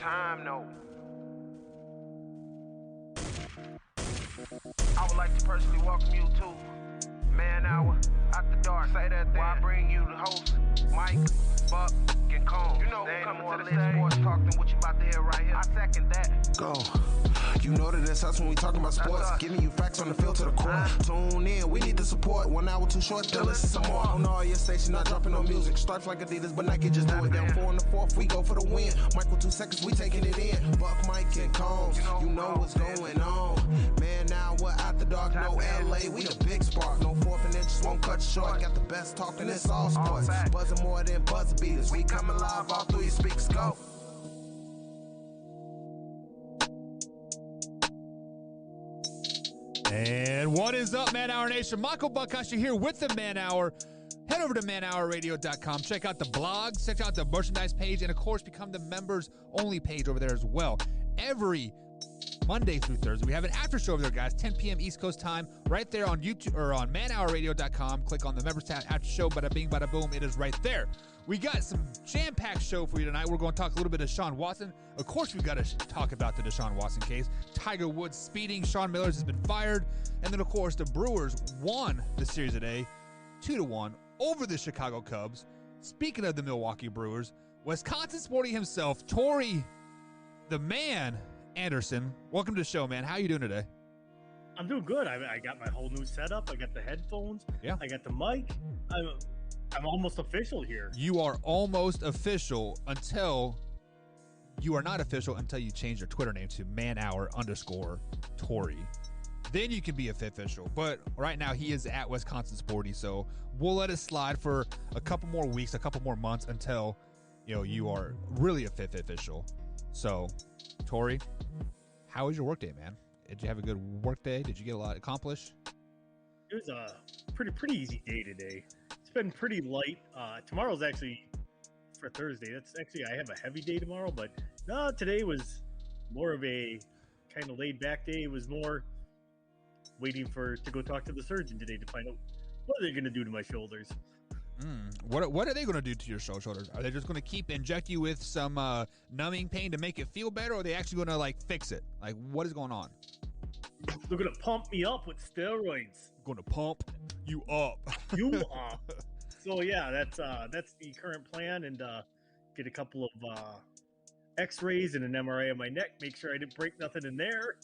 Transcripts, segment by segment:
time, though. I would like to personally welcome you to Man Hour After Dark. Say that then. While I bring you the host, Mike, Buck, and Cone. You know who coming to the stage. Sports talk than what you about to hear right here. I second that. Go. You know that it's us when we talking about sports. Giving you facts on the field to the core. Tune in, we need the support. 1 hour too short, still listen some more. On all your stations, not dropping no music. Stripes like Adidas, but Nike just do it. Down 4 in the 4th, we go for the win. Michael 2 seconds, we taking it in. Buck, Mike, and Combs, you know what's going on. Man, now we're After Dark, no LA, we the big spark. No 4th and inches won't cut you short. Got the best talking, it's all sports. Buzzing more than buzzer beaters. We coming live all through your speakers, go. And what is up, Man Hour Nation? Michael Buckasher here with the Man Hour. Head over to manhourradio.com. Check out the blog, check out the merchandise page, and of course, become the members only page over there as well. Every Monday through Thursday, we have an after show over there, guys, 10 p.m. East Coast time, right there on YouTube or on manhourradio.com. Click on the members tab, after show, bada bing, bada boom. It is right there. We got some jam-packed show for you tonight. We're going to talk a little bit of Deshaun Watson. Of course, we've got to talk about the Deshaun Watson case. Tiger Woods speeding. Sean Millers has been fired. And then, of course, the Brewers won the series today, 2-1 over the Chicago Cubs. Speaking of the Milwaukee Brewers, Wisconsin sporty himself, Torrey, the man, Anderson. Welcome to the show, man. How you doing today? I'm doing good. I got my whole new setup. I got the headphones. Yeah. I got the mic. I'm almost official here. You are almost official until you are not official until you change your Twitter name to manhour_Torrey. Then you can be official. But right now he is at Wisconsin Sporty, so we'll let it slide for a couple more weeks, a couple more months until you are really official. So, Torrey, how was your workday, man? Did you have a good workday? Did you get a lot accomplished? It was a pretty easy day today. It's been pretty light. Tomorrow's actually for Thursday. That's actually, I have a heavy day tomorrow, but no, today was more of a kind of laid back day. It was more waiting to go talk to the surgeon today to find out what are they going to do to my shoulders. What are they going to do to your shoulders? Are they just going to keep inject you with some numbing pain to make it feel better, or are they actually going to fix it? What is going on? They're going to pump me up with steroids. Going to pump you up. You up. So yeah, that's the current plan, and get a couple of X-rays and an MRI on my neck. Make sure I didn't break nothing in there.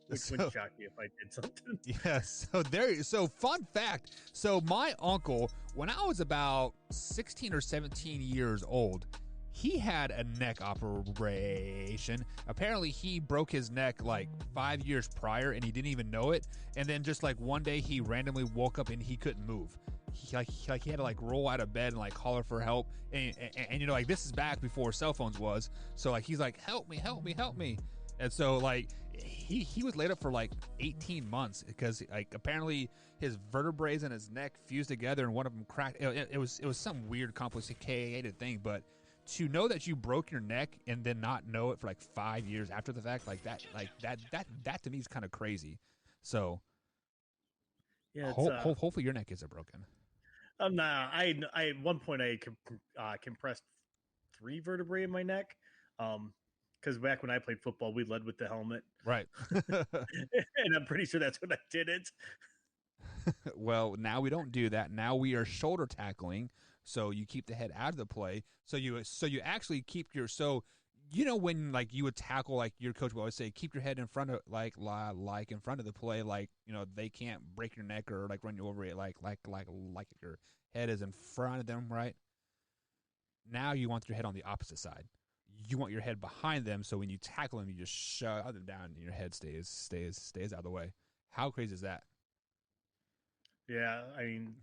Which wouldn't shock me if I did something. Yeah, so fun fact. So my uncle, when I was about 16 or 17 years old, he had a neck operation. Apparently he broke his neck 5 years prior and he didn't even know it. And then just one day he randomly woke up and he couldn't move. He had to roll out of bed and holler for help. And this is back before cell phones was. So he's like, help me. And so he was laid up for 18 months because apparently his vertebrae in his neck fused together and one of them cracked. It was some weird complicated thing, but to know that you broke your neck and then not know it for 5 years after the fact, that to me is kind of crazy. So yeah, hopefully your neck isn't broken. Nah, I at one point I compressed 3 vertebrae in my neck. Because back when I played football, we led with the helmet. Right. And I'm pretty sure that's when I did it. Well, now we don't do that. Now we are shoulder tackling. So you keep the head out of the play. So you actually keep your, when you would tackle, your coach would always say, keep your head in front of, in front of the play. They can't break your neck or run you over it. Like your head is in front of them, right? Now you want your head on the opposite side. You want your head behind them, so when you tackle them, you just shove them down, and your head stays out of the way. How crazy is that? Yeah, I mean,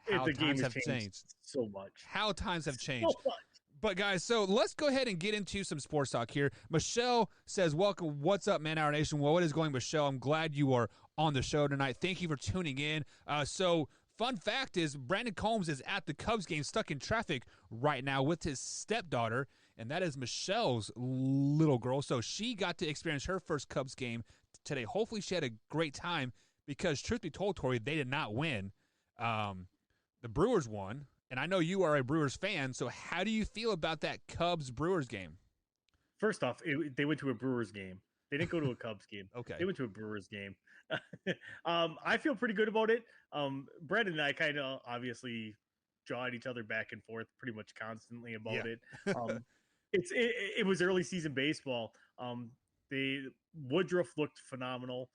the game has changed so much. How times have changed. So much. But guys, so let's go ahead and get into some sports talk here. Michelle says, "Welcome. What's up, Man Hour Nation? Well, what is going, Michelle? I'm glad you are on the show tonight. Thank you for tuning in." Fun fact is Brandon Combs is at the Cubs game, stuck in traffic right now with his stepdaughter. And that is Michelle's little girl. So she got to experience her first Cubs game today. Hopefully she had a great time because, truth be told, Torrey, they did not win. The Brewers won. And I know you are a Brewers fan. So how do you feel about that Cubs-Brewers game? First off, they went to a Brewers game. They didn't go to a Cubs game. Okay. They went to a Brewers game. I feel pretty good about it. Brandon and I kind of obviously jaw at each other back and forth pretty much constantly about it. It was early season baseball. They Woodruff looked phenomenal.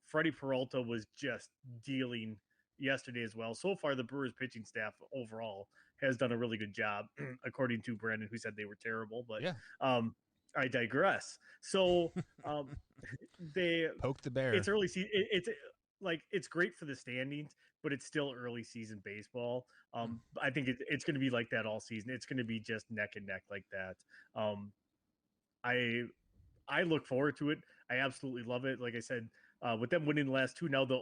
Freddie Peralta was just dealing yesterday as well. So far, the Brewers pitching staff overall has done a really good job, according to Brandon, who said they were terrible. But I digress. So they poke the bear. It's early season. It's great for the standings, but it's still early season baseball. I think it's going to be like that all season. It's going to be just neck and neck like that. I look forward to it. I absolutely love it. Like I said, with them winning the last two, now the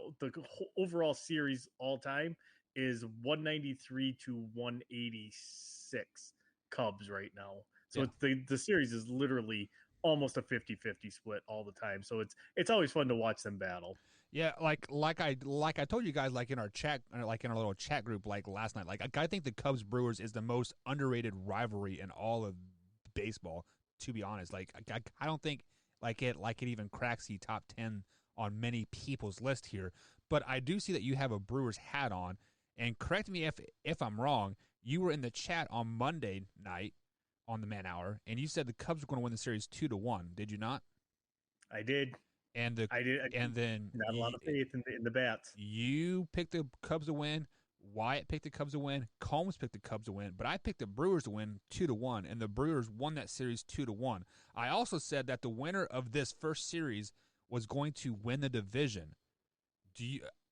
overall series all time is 193 to 186 Cubs right now. So the series is literally almost a 50-50 split all the time. So it's always fun to watch them battle. Yeah, like I told you guys, like in our chat, like in our little chat group, like last night, like I think the Cubs Brewers is the most underrated rivalry in all of baseball. To be honest, like I don't think it even cracks the top 10 on many people's list here. But I do see that you have a Brewers hat on, and correct me if I'm wrong. You were in the chat on Monday night on the Man Hour, and you said the Cubs were going to win the series 2-1. Did you not? I did. I did. And then not a lot of faith in the bats. You picked the Cubs to win. Wyatt picked the Cubs to win. Combs picked the Cubs to win. But I picked the Brewers to win 2-1, and the Brewers won that series 2-1. I also said that the winner of this first series was going to win the division.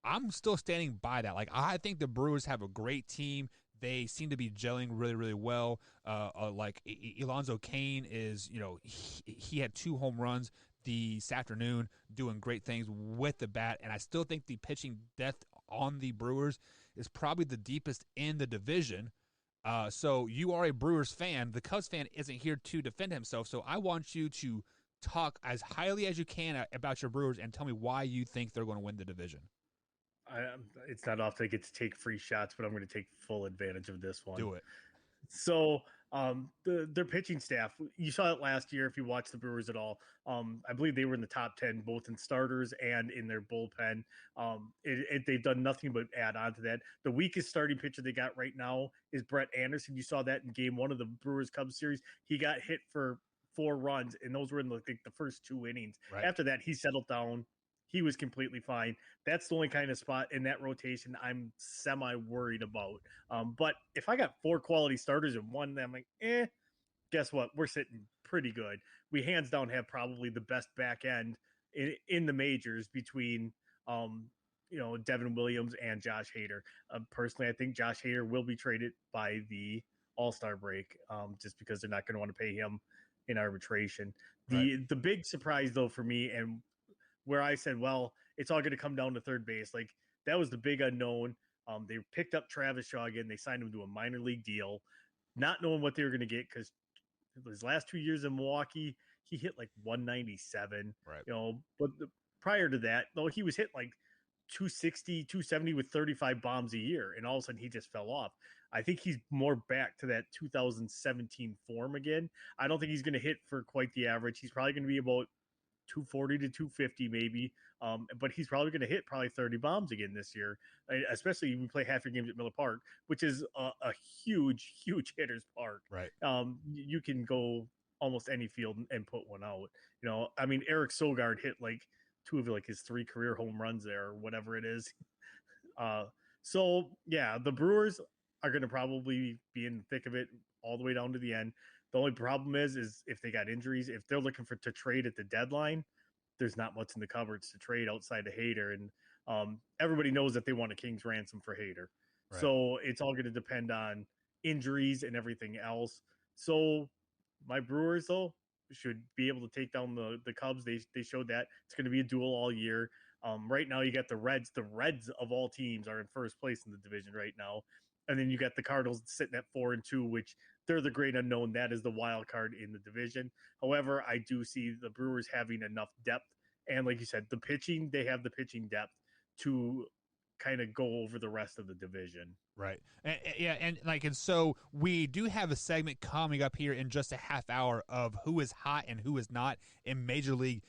I'm still standing by that. Like, I think the Brewers have a great team. They seem to be gelling really, really well. Like Alonzo Cain is, he had 2 home runs this afternoon, doing great things with the bat. And I still think the pitching depth on the Brewers is probably the deepest in the division. So you are a Brewers fan. The Cubs fan isn't here to defend himself. So I want you to talk as highly as you can about your Brewers and tell me why you think they're going to win the division. It's not often I get to take free shots, but I'm going to take full advantage of this one. Do it. So their pitching staff, you saw it last year if you watched the Brewers at all. I believe they were in the top 10, both in starters and in their bullpen. They've done nothing but add on to that. The weakest starting pitcher they got right now is Brett Anderson. You saw that in game 1 of the Brewers-Cubs series. He got hit for 4 runs, and those were in the first 2 innings. Right. After that, he settled down. He was completely fine. That's the only kind of spot in that rotation I'm semi-worried about. But if I got 4 quality starters and one, I'm like, guess what? We're sitting pretty good. We hands down have probably the best back end in the majors between, Devin Williams and Josh Hader. Personally, I think Josh Hader will be traded by the All-Star break just because they're not going to want to pay him in arbitration. Right. The big surprise, though, for me, and where I said, well, it's all going to come down to third base. Like, that was the big unknown. They picked up Travis Shaw again. They signed him to a minor league deal, not knowing what they were going to get because his last 2 years in Milwaukee, he hit like 197. Right. But prior to that, though, he was hitting like 260, 270 with 35 bombs a year, and all of a sudden he just fell off. I think he's more back to that 2017 form again. I don't think he's going to hit for quite the average. He's probably going to be about 240 to 250 maybe, but he's probably going to hit probably 30 bombs again this year, especially if we play half your games at Miller Park, which is a huge hitter's park. Right. You can go almost any field and put one out. I mean, Eric Sogard hit like 2 of his 3 career home runs there or whatever it is. So yeah, the Brewers are going to probably be in the thick of it all the way down to the end. The only problem is if they got injuries, if they're looking to trade at the deadline, there's not much in the cupboards to trade outside of Hader. And everybody knows that they want a king's ransom for Hader. Right. So it's all going to depend on injuries and everything else. So my Brewers, though, should be able to take down the Cubs. They showed that. It's going to be a duel all year. Right now, you got the Reds. The Reds of all teams are in first place in the division right now. And then you got the Cardinals sitting at 4-2, which they're the great unknown. That is the wild card in the division. However, I do see the Brewers having enough depth. And like you said, the pitching, they have the pitching depth to kind of go over the rest of the division. Right. And so we do have a segment coming up here in just a half hour of who is hot and who is not in Major League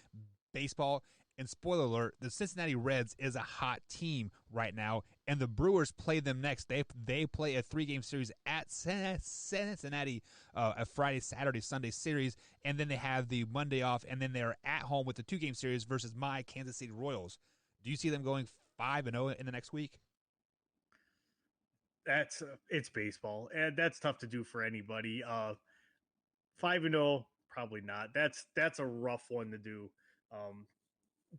Baseball. And spoiler alert, the Cincinnati Reds is a hot team right now, and the Brewers play them next. They play a 3-game series at Cincinnati, a Friday, Saturday, Sunday series, and then they have the Monday off, and then they're at home with the 2-game series versus my Kansas City Royals. Do you see them going 5-0 in the next week? It's baseball, and that's tough to do for anybody. 5-0, probably not. That's a rough one to do.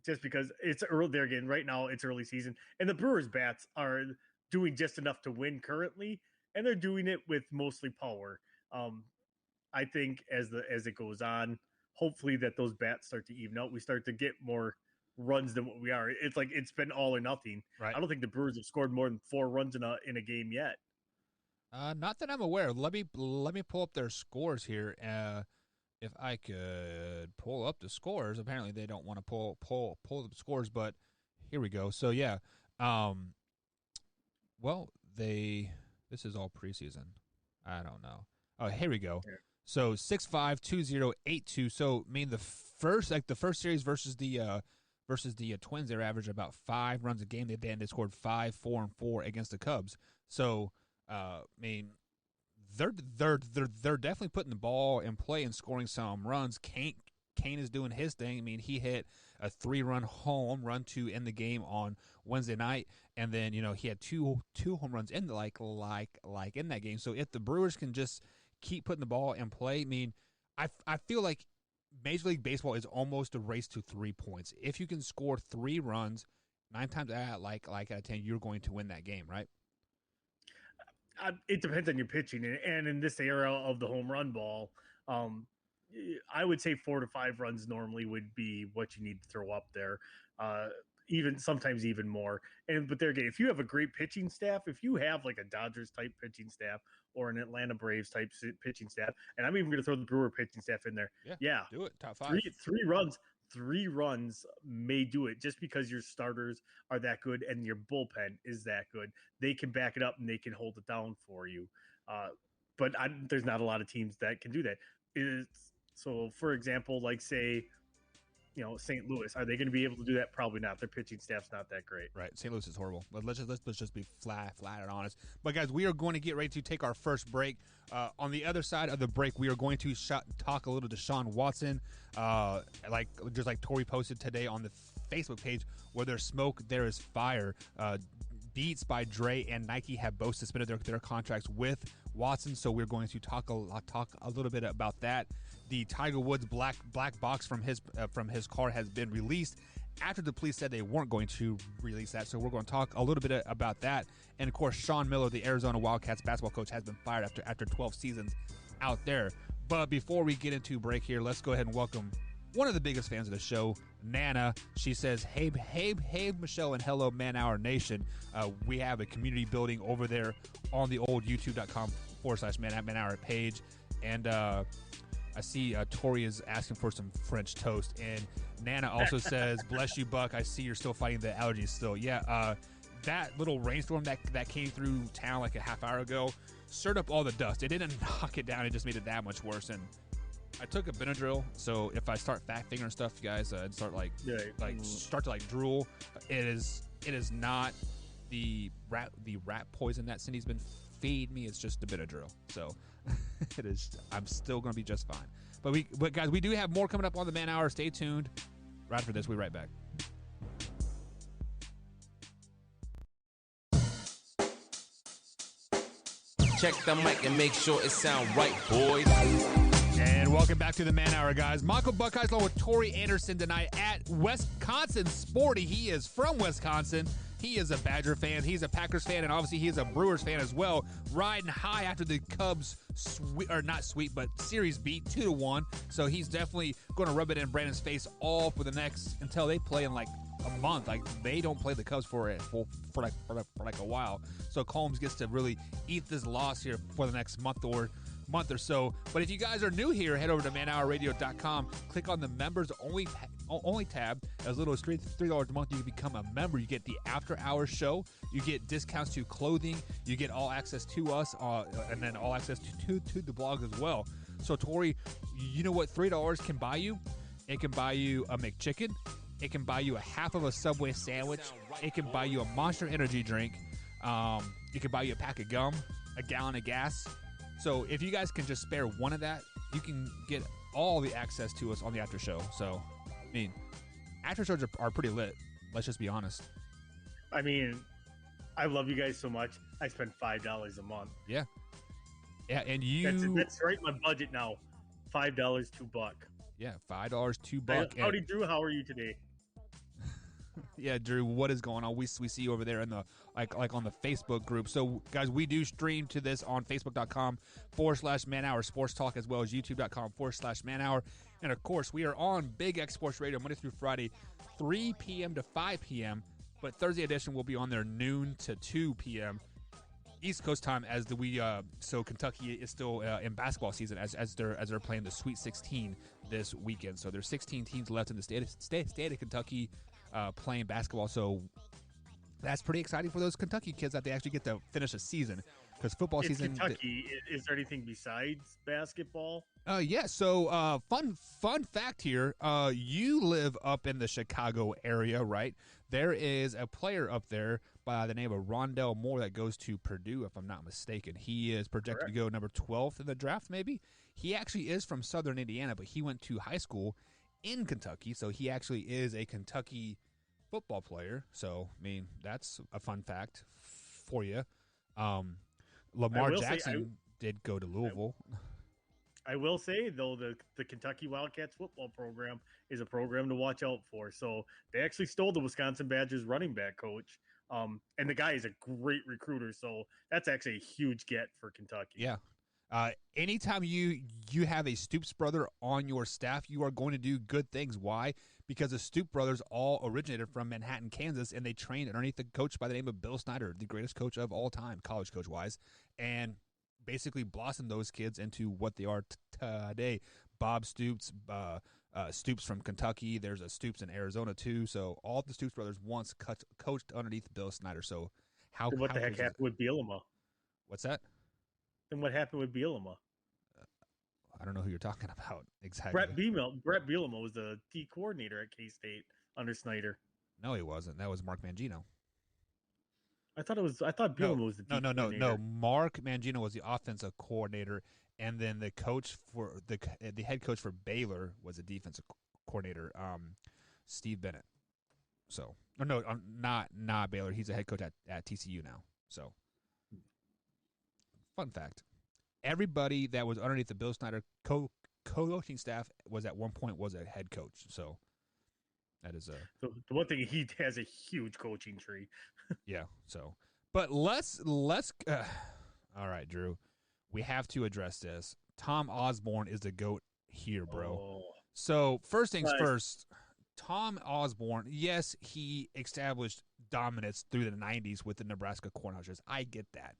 Just because it's early there again. Right now, it's early season, and the Brewers bats are doing just enough to win currently, and they're doing it with mostly power. I think as it goes on, hopefully that those bats start to even out. We start to get more runs than what we are. It's like it's been all or nothing. Right. I don't think the Brewers have scored more than 4 runs in a game yet. Not that I'm aware. Let me pull up their scores here. If I could pull up the scores. Apparently they don't want to pull up the scores, but here we go. So yeah. Well, this is all preseason. I don't know. Oh, here we go. Yeah. So 6-5, 2-0, 8-2. So I mean the first series versus the Twins, they're averaging about 5 runs a game. They scored 5, 4, and 4 against the Cubs. So I mean, they're definitely putting the ball in play and scoring some runs. Kane is doing his thing. I mean, he hit a 3-run home run to end the game on Wednesday night, and then he had two home runs in like in that game. So if the Brewers can just keep putting the ball in play, I mean, I feel like Major League Baseball is almost a race to 3 points. If you can score 3 runs, 9 times out of 10, you're going to win that game, right? It depends on your pitching, and in this era of the home run ball, I would say 4 to 5 runs normally would be what you need to throw up there. Sometimes even more. But there again, if you have a great pitching staff, if you have like a Dodgers type pitching staff or an Atlanta Braves type pitching staff, and I'm even going to throw the Brewer pitching staff in there. Yeah, do it. Top 5. 3 runs may do it just because your starters are that good and your bullpen is that good. They can back it up and they can hold it down for you. But there's not a lot of teams that can do that. So, for example, like say, St. Louis, are they going to be able to do that? Probably not. Their pitching staff's not that great. Right. St. Louis is horrible. Let's just be flat and honest. But guys, we are going to get ready to take our first break. On the other side of the break, we are going to talk a little to Deshaun Watson, like Tori posted today on the Facebook page. Where there's smoke, there is fire. Beats by Dre and Nike have both suspended their contracts with Watson, so we're going to talk a little bit about that. The Tiger Woods black box from his car has been released after the police said they weren't going to release that. So we're going to talk a little bit about that. And of course, Sean Miller, the Arizona Wildcats basketball coach, has been fired after 12 seasons out there. But before we get into break here, let's go ahead and welcome one of the biggest fans of the show, Nana. She says, hey, Michelle, and hello, Man Hour Nation. We have a community building over there on the old youtube.com/Man Hour page. And I see Tori is asking for some French toast. And Nana also says, bless you, Buck. I see you're still fighting the allergies still. Yeah, that little rainstorm that came through town like a half hour ago stirred up all the dust. It didn't knock it down. It just made it that much worse. And I took a Benadryl, so if I start fat fingering stuff, you guys, and start start to drool, it is not the rat poison that Cindy's been feeding me. It's just the Benadryl. So it is. I'm still going to be just fine. But guys, we do have more coming up on the Man Hour. Stay tuned. Right after this, we'll be right back. Check the mic and make sure it sound right, boys. And welcome back to the Man Hour, guys. Michael Buckeyes along with Tori Anderson tonight at Wisconsin Sporty. He is from Wisconsin. He is a Badger fan. He's a Packers fan, and obviously he is a Brewers fan as well. Riding high after the Cubs series beat 2-1. So he's definitely going to rub it in Brandon's face all for the next until they play in like a month. Like they don't play the Cubs for like a while. So Combs gets to really eat this loss here for the next month or so. But if you guys are new here, head over to manhourradio.com, click on the members only only tab. As little as $3 a month, you can become a member. You get the after-hours show. You get discounts to clothing. You get all access to us, and then all access to the blog as well. So, Tori, you know what $3 can buy you? It can buy you a McChicken. It can buy you a half of a Subway sandwich. It can buy you a Monster Energy drink. It can buy you a pack of gum, a gallon of gas. So if you guys can just spare one of that, you can get all the access to us on the after show. So, I mean, after shows are pretty lit. Let's just be honest. I mean, I love you guys so much. I spend $5 a month. Yeah. Yeah, and you... That's right in my budget now. $5, $2. Yeah, $5, $2. Howdy, Drew. How are you today? Yeah, Drew, what is going on? We see you over there in the like on the Facebook group. So, guys, we do stream to this on Facebook.com/Man-Hour Sports Talk, as well as YouTube.com/Man-Hour. And, of course, we are on Big X Sports Radio Monday through Friday, 3 p.m. to 5 p.m. But Thursday edition will be on there noon to 2 p.m. East Coast time, so Kentucky is still in basketball season as they're playing the Sweet 16 this weekend. So there's 16 teams left in the state of Kentucky playing basketball. So that's pretty exciting for those Kentucky kids that they actually get to finish a season, because football season. Kentucky, is there anything besides basketball? Yeah. So fun fact here. You live up in the Chicago area, right? There is a player up there by the name of Rondell Moore that goes to Purdue, if I'm not mistaken. He is projected to go number 12th in the draft, maybe. He actually is from Southern Indiana, but he went to high school in Kentucky, so he actually is a Kentucky football player. So, I mean, that's a fun fact for you. Lamar Jackson did go to Louisville. I will say, though, the Kentucky Wildcats football program is a program to watch out for. So they actually stole the Wisconsin Badgers running back coach. And the guy is a great recruiter. So that's actually a huge get for Kentucky. Yeah. Anytime you have a Stoops brother on your staff, you are going to do good things. Why? Because the Stoops brothers all originated from Manhattan, Kansas, and they trained underneath a coach by the name of Bill Snyder, the greatest coach of all time, college coach-wise, and basically blossomed those kids into what they are today. Bob Stoops, Stoops from Kentucky. There's a Stoops in Arizona, too. So all the Stoops brothers once coached underneath Bill Snyder. So what the heck happened with Bielema? What's that? Then what happened with Bielema? I don't know who you're talking about exactly. Brett Bielema was the D coordinator at K-State under Snyder. No, he wasn't. That was Mark Mangino. I thought Bielema was the D coordinator. No. Mark Mangino was the offensive coordinator, and then the coach for the head coach for Baylor was the defensive coordinator, Steve Bennett. So, not Baylor. He's a head coach at TCU now. So, fun fact: everybody that was underneath the Bill Snyder coaching staff was at one point a head coach. So, that is the one thing, he has a huge coaching tree. Yeah. So, but let's all right, Drew. We have to address this. Tom Osborne is the GOAT here, bro. Oh. So first things first, Tom Osborne, yes, he established dominance through the 90s with the Nebraska Cornhuskers. I get that.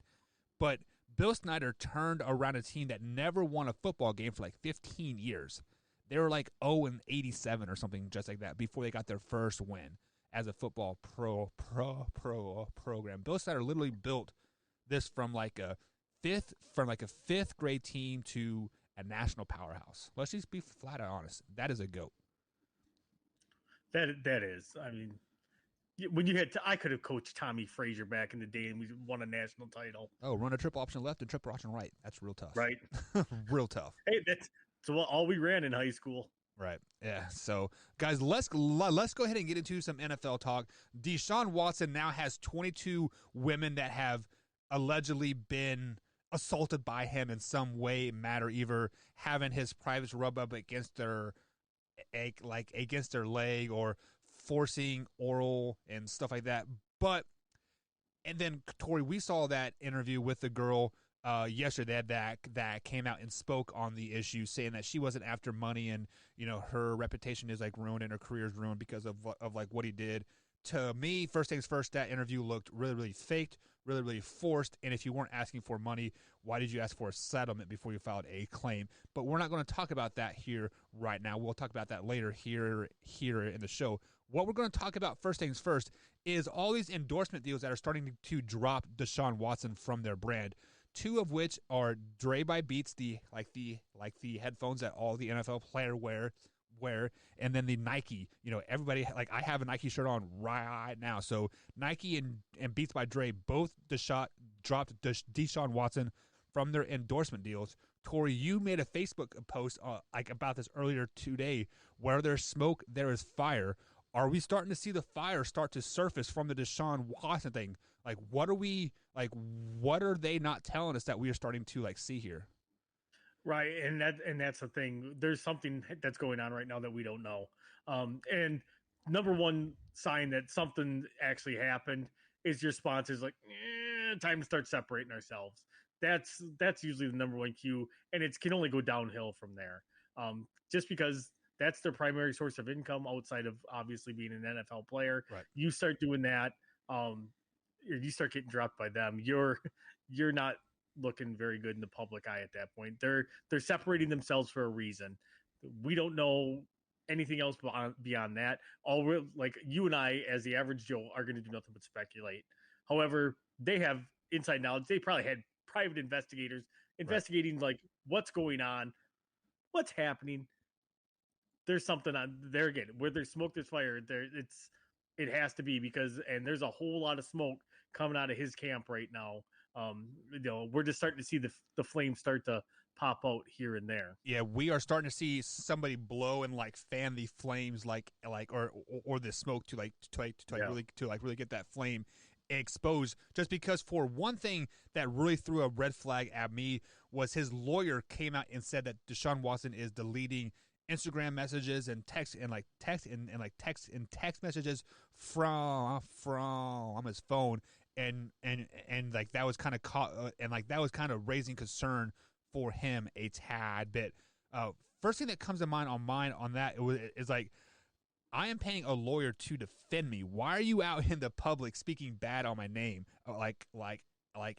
But Bill Snyder turned around a team that never won a football game for like 15 years. They were like 0-87 or something just like that before they got their first win as a football program. Bill Snyder literally built this from like a fifth grade team to a national powerhouse. Let's just be flat out honest. That is a GOAT. That is. I mean, when you had I could have coached Tommy Frazier back in the day, and we won a national title. Oh, run a triple option left and triple option right. That's real tough. Right. Real tough. Hey, that's all we ran in high school. Right. Yeah. So, guys, let's go ahead and get into some NFL talk. Deshaun Watson now has 22 women that have allegedly been assaulted by him in some way, matter, either having his privates rub up against their leg or forcing oral and stuff like that. And then, Tori, we saw that interview with the girl yesterday that came out and spoke on the issue, saying that she wasn't after money, and her reputation is like ruined and her career is ruined because of like what he did to me, first things first, that interview looked really, really faked, really, really forced. And if you weren't asking for money, why did you ask for a settlement before you filed a claim? But we're not going to talk about that here right now. We'll talk about that later here in the show. What we're going to talk about first things first is all these endorsement deals that are starting to drop Deshaun Watson from their brand. Two of which are Dre by Beats, the headphones that all the NFL players wear, and then the Nike. You know, everybody, like, I have a Nike shirt on right now. So Nike and Beats by Dre both dropped Deshaun Watson from their endorsement deals. Tori, you made a Facebook post about this earlier today. Where there's smoke, there is fire. Are we starting to see the fire start to surface from the Deshaun Watson thing? Like, what are they not telling us that we are starting to see here? Right, and that's the thing. There's something that's going on right now that we don't know. And number one sign that something actually happened is your response is like, time to start separating ourselves. That's usually the number one cue, and it can only go downhill from there. Just because that's their primary source of income outside of obviously being an NFL player. Right. You start doing that, you start getting dropped by them. You're not looking very good in the public eye at that point. They're separating themselves for a reason. We don't know anything else beyond that. All we're like, you and I, as the average Joe, are going to do nothing but speculate. However, they have inside knowledge. They probably had private investigators investigating like what's going on, what's happening. There's something on there again. Where there's smoke, there's fire. It has to be and there's a whole lot of smoke coming out of his camp right now. We're just starting to see the flames start to pop out here and there. Yeah, we are starting to see somebody blow and fan the flames or the smoke to really get that flame exposed. Just because, for one thing that really threw a red flag at me was his lawyer came out and said that Deshaun Watson is deleting Instagram messages and text messages from his phone, and that was kind of raising concern for him a tad bit. First thing that comes to mind on that is I am paying a lawyer to defend me. Why are you out in the public speaking bad on my name?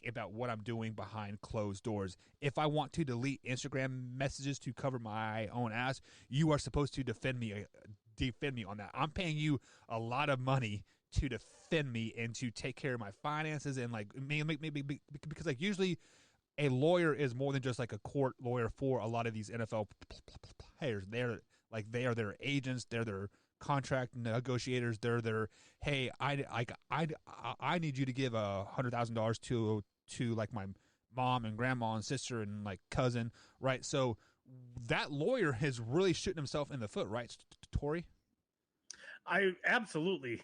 About what I'm doing behind closed doors. If I want to delete Instagram messages to cover my own ass, you are supposed to defend me on that. I'm paying you a lot of money to defend me and to take care of my finances, and maybe because usually a lawyer is more than just a court lawyer for a lot of these NFL players. They are their agents, they're their contract negotiators. They're their, hey, I need you to give $100,000 to my mom and grandma and sister and cousin, right? So that lawyer is really shooting himself in the foot, right, Tori? I absolutely.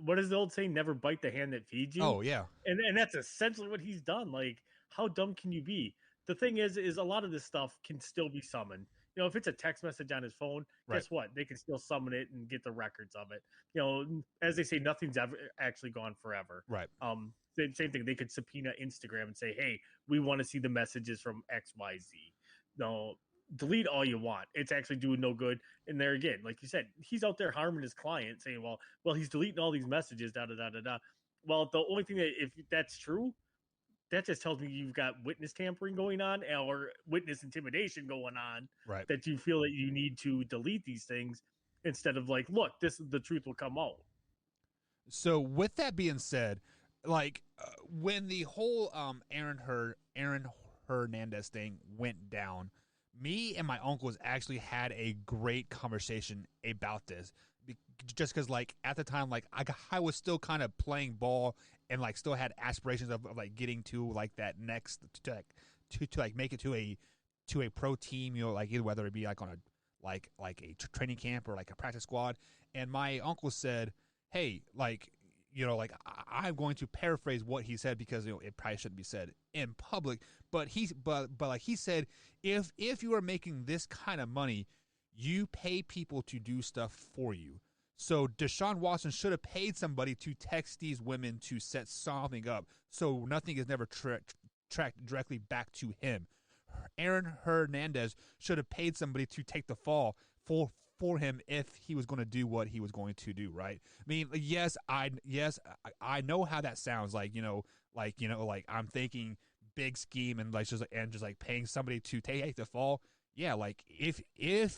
What is the old saying? Never bite the hand that feeds you. Oh yeah, and that's essentially what he's done. How dumb can you be? The thing is a lot of this stuff can still be summoned. If it's a text message on his phone, guess what? They can still summon it and get the records of it. As they say, nothing's ever actually gone forever. Right. Same thing. They could subpoena Instagram and say, hey, we want to see the messages from XYZ. No, delete all you want. It's actually doing no good. And there again, like you said, he's out there harming his client, saying, well, he's deleting all these messages, da-da-da-da-da. Well, the only thing that, if that's true, that just tells me you've got witness tampering going on or witness intimidation going on. Right. That you feel that you need to delete these things instead of look, the truth will come out. So with that being said, when the whole Aaron Hernandez thing went down, me and my uncles actually had a great conversation about this. Just because, at the time, I was still kind of playing ball and still had aspirations of getting to that next to make it to a pro team. Either whether it be on a a training camp or a practice squad. And my uncle said, "Hey, I'm going to paraphrase what he said because it probably shouldn't be said in public. But he said, if you are making this kind of money, you pay people to do stuff for you." So Deshaun Watson should have paid somebody to text these women to set something up, so nothing is never tracked directly back to him. Aaron Hernandez should have paid somebody to take the fall for him if he was going to do what he was going to do, right? I mean, yes, I know how that sounds, like I'm thinking big scheme and just paying somebody to take the fall. Yeah, like if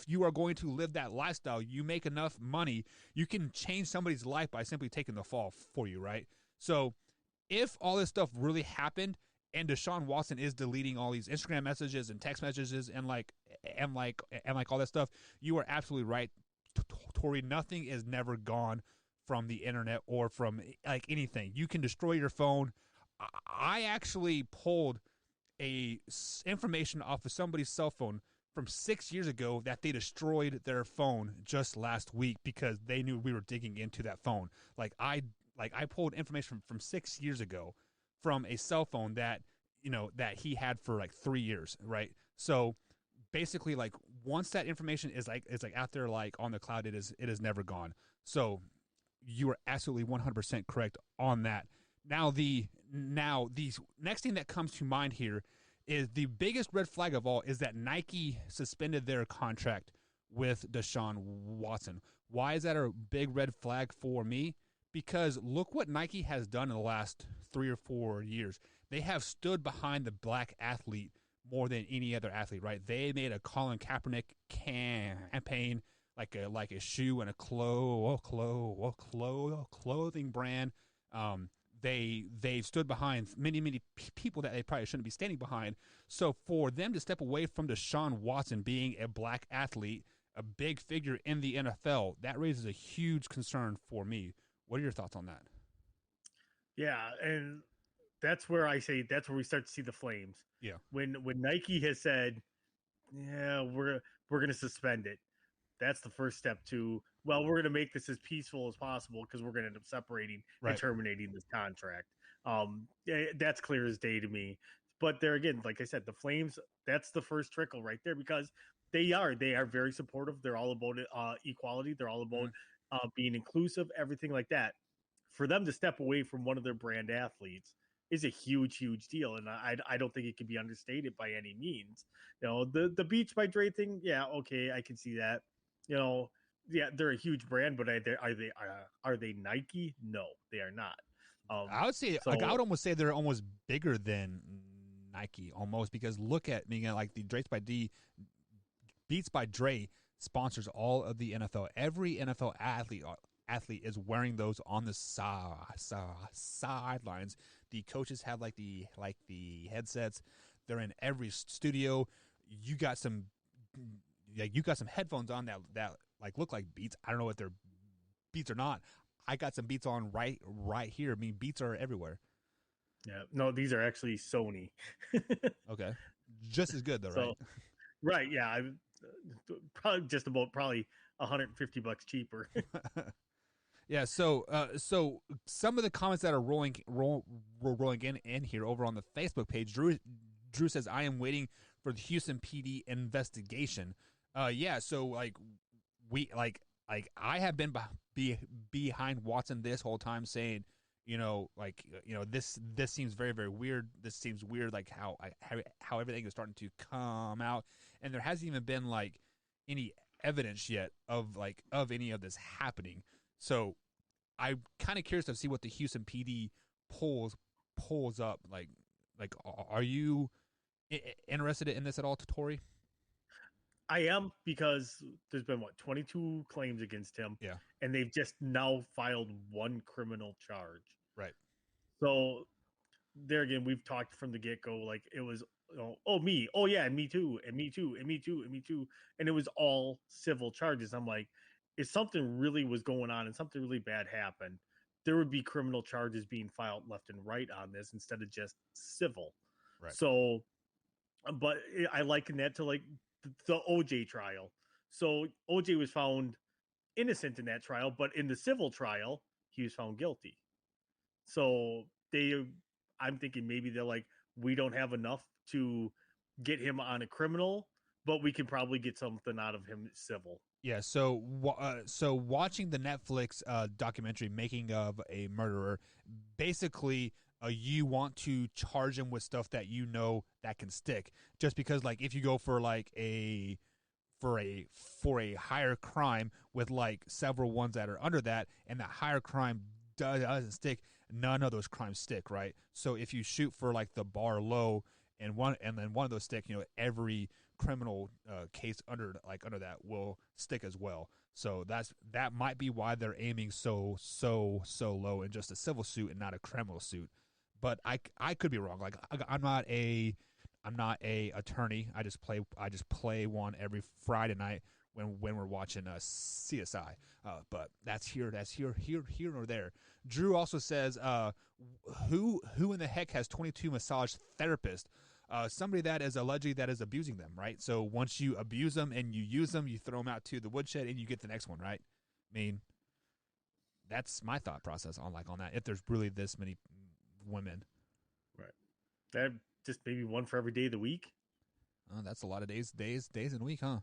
you are going to live that lifestyle, you make enough money, you can change somebody's life by simply taking the fall for you, right? So if all this stuff really happened and Deshaun Watson is deleting all these Instagram messages and text messages and all that stuff, you are absolutely right, Tori. Nothing is never gone from the internet or from like anything. You can destroy your phone. I actually pulled information off of somebody's cell phone from 6 years ago that they destroyed their phone just last week because they knew we were digging into that phone. I pulled information from 6 years ago from a cell phone that he had for like 3 years, right? So basically, like once that information is out there like on the cloud, it is never gone. So you are absolutely 100% correct on that. Now the next thing that comes to mind here is the biggest red flag of all is that Nike suspended their contract with Deshaun Watson. Why is that a big red flag for me? Because look what Nike has done in the last 3 or 4 years. They have stood behind the black athlete more than any other athlete, right? They made a Colin Kaepernick campaign, like a shoe and a clothing brand. They've stood behind many people that they probably shouldn't be standing behind. So for them to step away from Deshaun Watson being a black athlete, a big figure in the NFL, that raises a huge concern for me. What are your thoughts on that? Yeah, and that's where we start to see the flames. Yeah. When Nike has said, yeah, we're going to suspend it. That's the first step to, well, we're going to make this as peaceful as possible because we're going to end up separating and terminating this contract. That's clear as day to me. But there again, like I said, the Flames, that's the first trickle right there because they are very supportive. They're all about equality. They're all about being inclusive, everything like that. For them to step away from one of their brand athletes is a huge deal. And I don't think it can be understated by any means. The Beats by Dre thing. Yeah. Okay. I can see that. Yeah, they're a huge brand, but are they Nike? No, they are not. I would say, I would almost say they're almost bigger than Nike, almost, because look at like the Beats by Dre sponsors all of the NFL. Every NFL athlete is wearing those on the sidelines. The coaches have like the headsets. They're in every studio. You got some headphones on that like look like Beats. I don't know if they're Beats or not. I got some Beats on right here. I mean, Beats are everywhere. Yeah, no, these are actually Sony. Okay, just as good though, right? Right, yeah, probably $150 cheaper. Yeah, so some of the comments that are rolling in here over on the Facebook page, Drew says, I am waiting for the Houston PD investigation. Yeah, so like I have been behind Watson this whole time, saying, this seems very, very weird. This seems weird, like how everything is starting to come out, and there hasn't even been like any evidence yet of any of this happening. So I'm kind of curious to see what the Houston PD pulls up. Like, are you interested in this at all, Tori? I am, because there's been 22 claims against him. Yeah. And they've just now filed one criminal charge. Right. So there again, we've talked from the get-go, like it was, me. Oh yeah, and me too, and me too, and me too, and me too. And it was all civil charges. I'm like, if something really was going on and something really bad happened, there would be criminal charges being filed left and right on this instead of just civil. Right. So, but I liken that to like the OJ trial. So OJ was found innocent in that trial, but in the civil trial, he was found guilty. So I'm thinking maybe they're like, we don't have enough to get him on a criminal, but we can probably get something out of him civil. Yeah. So watching the Netflix documentary Making of a Murderer, basically you want to charge him with stuff that that can stick. Just because, like, if you go for for a higher crime with like several ones that are under that, and that higher crime doesn't stick, none of those crimes stick, right? So if you shoot for like the bar low and then one of those stick, every criminal case under that will stick as well. So that might be why they're aiming so low in just a civil suit and not a criminal suit. But I could be wrong. Like I'm not a attorney. I just play one every Friday night when we're watching CSI. But that's here or there. Drew also says, who in the heck has 22 massage therapists? Somebody that is allegedly that is abusing them, right? So once you abuse them and you use them, you throw them out to the woodshed and you get the next one, right? I mean, that's my thought process on that. If there's really this many women, right? That just maybe one for every day of the week. That's a lot of days in a week, huh?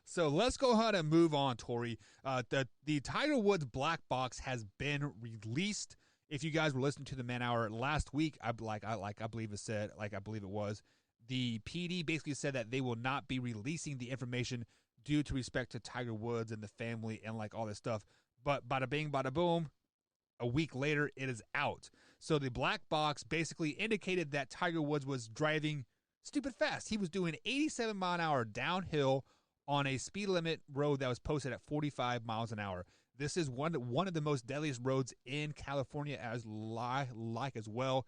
So let's go ahead and move on, Tori. The Tiger Woods black box has been released. If you guys were listening to the Man Hour last week, I believe it was, the PD basically said that they will not be releasing the information due to respect to Tiger Woods and the family and like all this stuff. But bada bing, bada boom, a week later it is out. So the black box basically indicated that Tiger Woods was driving stupid fast. He was doing 87 mile an hour downhill on a speed limit road that was posted at 45 miles an hour. This is one of the most deadliest roads in California as well.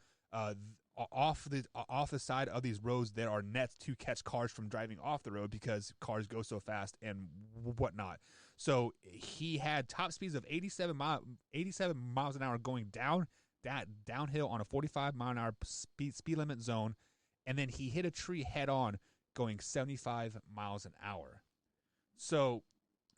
Off the side of these roads, there are nets to catch cars from driving off the road because cars go so fast and whatnot. So he had top speeds of 87 miles an hour going downhill on a 45 mile an hour speed limit zone, and then he hit a tree head on going 75 miles an hour. So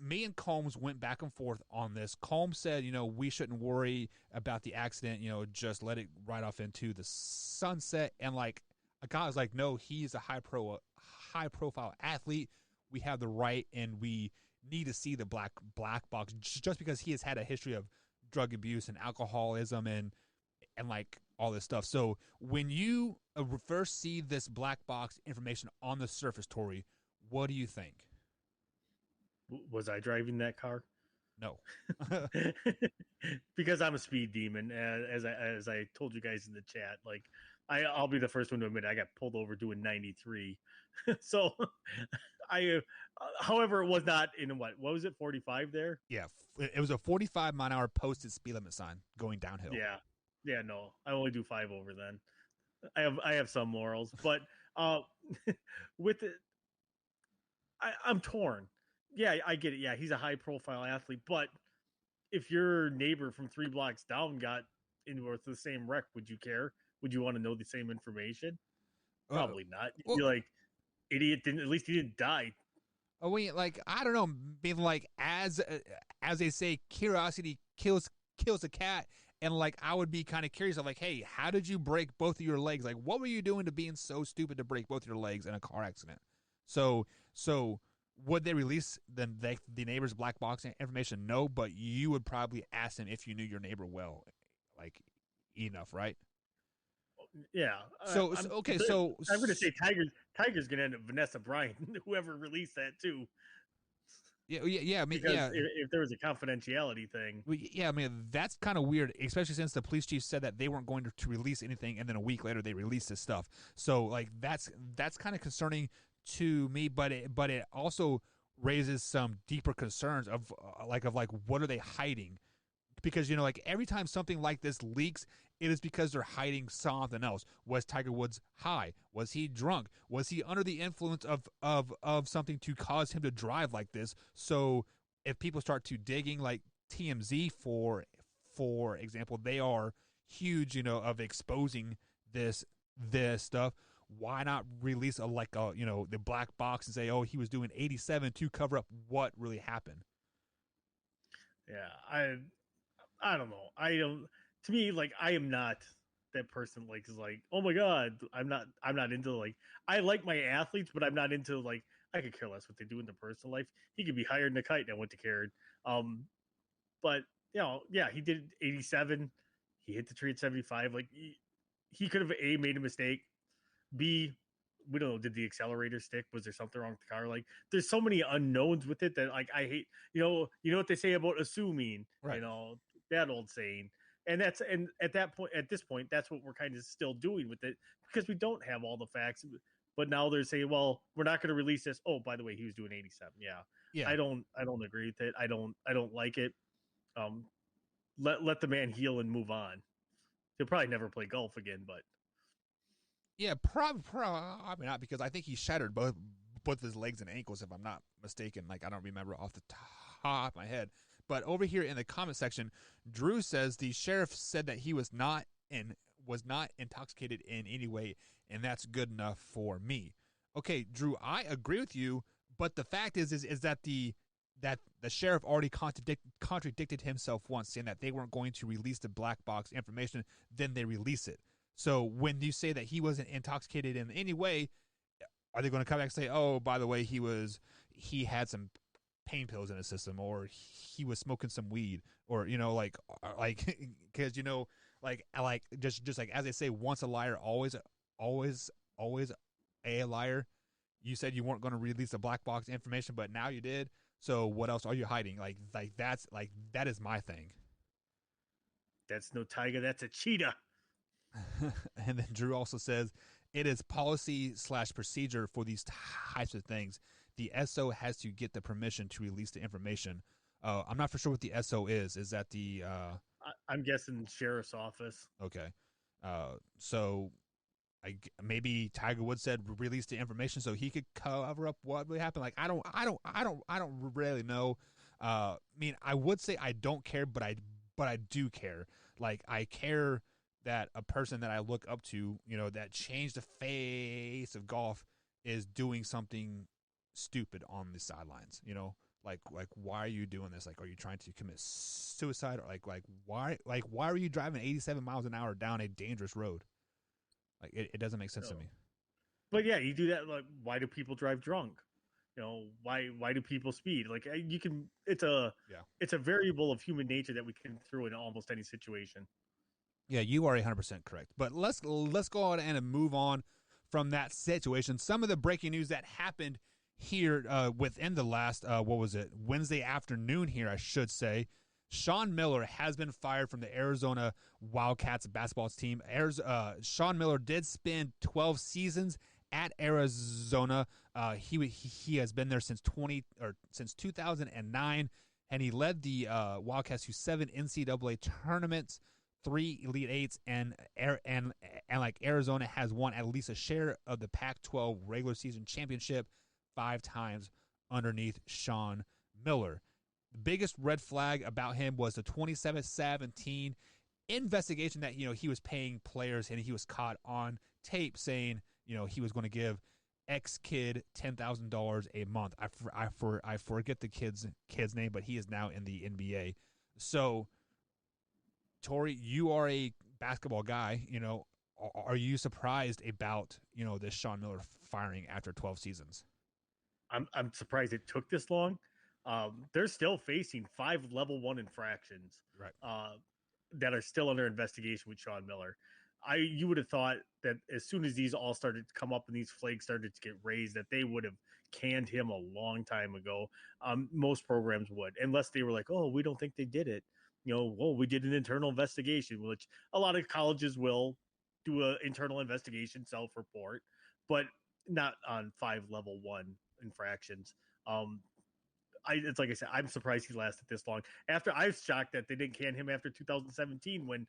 me and Combs went back and forth on this. Combs said, we shouldn't worry about the accident, just let it ride off into the sunset. And like a guy was like, no, he's a high profile athlete. We have the right and we need to see the black box just because he has had a history of drug abuse and alcoholism and like all this stuff. So when you first see this black box information on the surface, Tori, what do you think? Was I driving that car? No. Because I'm a speed demon, as I told you guys in the chat. Like, I'll be the first one to admit I got pulled over doing 93. So, however, it was not in what was it, 45 there? Yeah, it was a 45 mile an hour posted speed limit sign going downhill. Yeah, no, I only do 5 over then. I have some morals, but with it, I'm torn. Yeah, I get it. Yeah, he's a high profile athlete, but if your neighbor from 3 blocks down got into the same wreck, would you care? Would you want to know the same information? Probably not. You'd be like, idiot, at least he didn't die. Oh, wait, like, I don't know, being like, as they say, curiosity kills a cat. And like, I would be kind of curious of like, hey, how did you break both of your legs? Like, what were you doing to being so stupid to break both your legs in a car accident? So would they release the neighbor's black box information? No, but you would probably ask them if you knew your neighbor well, like enough, right? Yeah. So I'm going to say Tiger's going to end up Vanessa Bryant, whoever released that too. Yeah. I mean, because if there was a confidentiality thing. Yeah, I mean, that's kind of weird, especially since the police chief said that they weren't going to release anything, and then a week later they released this stuff. So like, that's kind of concerning to me, but it also raises some deeper concerns of what are they hiding? Because like every time something like this leaks, it is because they're hiding something else. Was Tiger Woods high? Was he drunk? Was he under the influence of something to cause him to drive like this? So if people start to digging, like TMZ for example, they are huge, of exposing this stuff. Why not release the black box and say, oh, he was doing 87 to cover up what really happened? Yeah, I don't know. To me, like, I am not that person. Like, is like, oh my god, I'm not into like. I like my athletes, but I'm not into like. I could care less what they do in their personal life. He could be higher than a kite, and I wouldn't have cared. But yeah, he did 87. He hit the tree at 75. Like, he could have made a mistake. B, we don't know, did the accelerator stick? Was there something wrong with the car? Like, there's so many unknowns with it that, like, I hate. You know what they say about assuming. Right. You know that old saying. And at this point, that's what we're kind of still doing with it because we don't have all the facts. But now they're saying, well, we're not going to release this. Oh, by the way, he was doing 87. Yeah. I don't agree with it. I don't like it. Let the man heal and move on. He'll probably never play golf again, but Yeah, probably not, because I think he shattered both his legs and ankles, if I'm not mistaken. Like, I don't remember off the top of my head. But over here in the comment section, Drew says the sheriff said that he was not intoxicated in any way, and that's good enough for me. Okay, Drew, I agree with you, but the fact is that the sheriff already contradicted himself once, saying that they weren't going to release the black box information, then they release it. So when you say that he wasn't intoxicated in any way, are they going to come back and say, oh, by the way, he had some pain pills in his system, or he was smoking some weed, or, because, just like, as they say, once a liar, always a liar. You said you weren't going to release the black box information, but now you did. So what else are you hiding? That is my thing. that's no tiger. That's a cheetah. And then Drew also says it is policy/procedure for these types of things. The SO has to get the permission to release the information. I'm not for sure what the SO is. Is that the? I'm guessing sheriff's office. Okay, so maybe Tiger Woods said release the information so he could cover up what would happen. Like, I don't really know. I mean, I would say I don't care, but I do care. Like, I care that a person that I look up to, that changed the face of golf, is doing something stupid on the sidelines. Like why are you doing this? Like, are you trying to commit suicide? Or why are you driving 87 miles an hour down a dangerous road? Like, it doesn't make sense to me. But yeah, you do that. Like, why do people drive drunk? Why do people speed? Like, it's a variable of human nature that we can throw in almost any situation. Yeah, you are 100% correct. But let's go on and move on from that situation. Some of the breaking news that happened here within the last, Wednesday afternoon here, I should say. Sean Miller has been fired from the Arizona Wildcats basketball team. Sean Miller did spend 12 seasons at Arizona. He has been there since 2009, and he led the Wildcats to 7 NCAA tournaments, 3 Elite Eights, and like, Arizona has won at least a share of the Pac-12 regular season championship 5 times underneath Sean Miller. The biggest red flag about him was the 2017 investigation that, he was paying players, and he was caught on tape saying, he was going to give X kid $10,000 a month. I forget the kid's name, but he is now in the NBA. So, Tori, you are a basketball guy. Are you surprised about, this Sean Miller firing after 12 seasons? I'm surprised it took this long. They're still facing 5 level 1 infractions, right? That are still under investigation with Sean Miller. You would have thought that as soon as these all started to come up and these flags started to get raised, that they would have canned him a long time ago. Most programs would, unless they were like, oh, we don't think they did it. Well, we did an internal investigation, which a lot of colleges will do an internal investigation, self-report, but not on 5 level 1 infractions. It's like I said, I'm surprised he lasted this long. After, I was shocked that they didn't can him after 2017 when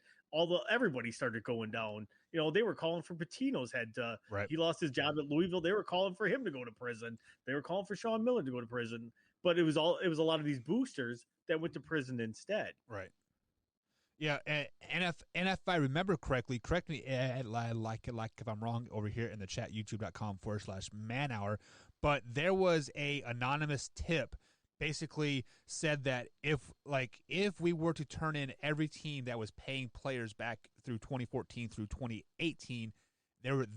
everybody started going down. They were calling for Pitino's head. Right. He lost his job at Louisville. They were calling for him to go to prison. They were calling for Sean Miller to go to prison. But it was a lot of these boosters that went to prison instead. Right. Yeah, and if I remember correctly, correct me like if I'm wrong over here in the chat, youtube.com/manhour. But there was a anonymous tip, basically said that if we were to turn in every team that was paying players back through 2014 through 2018, there would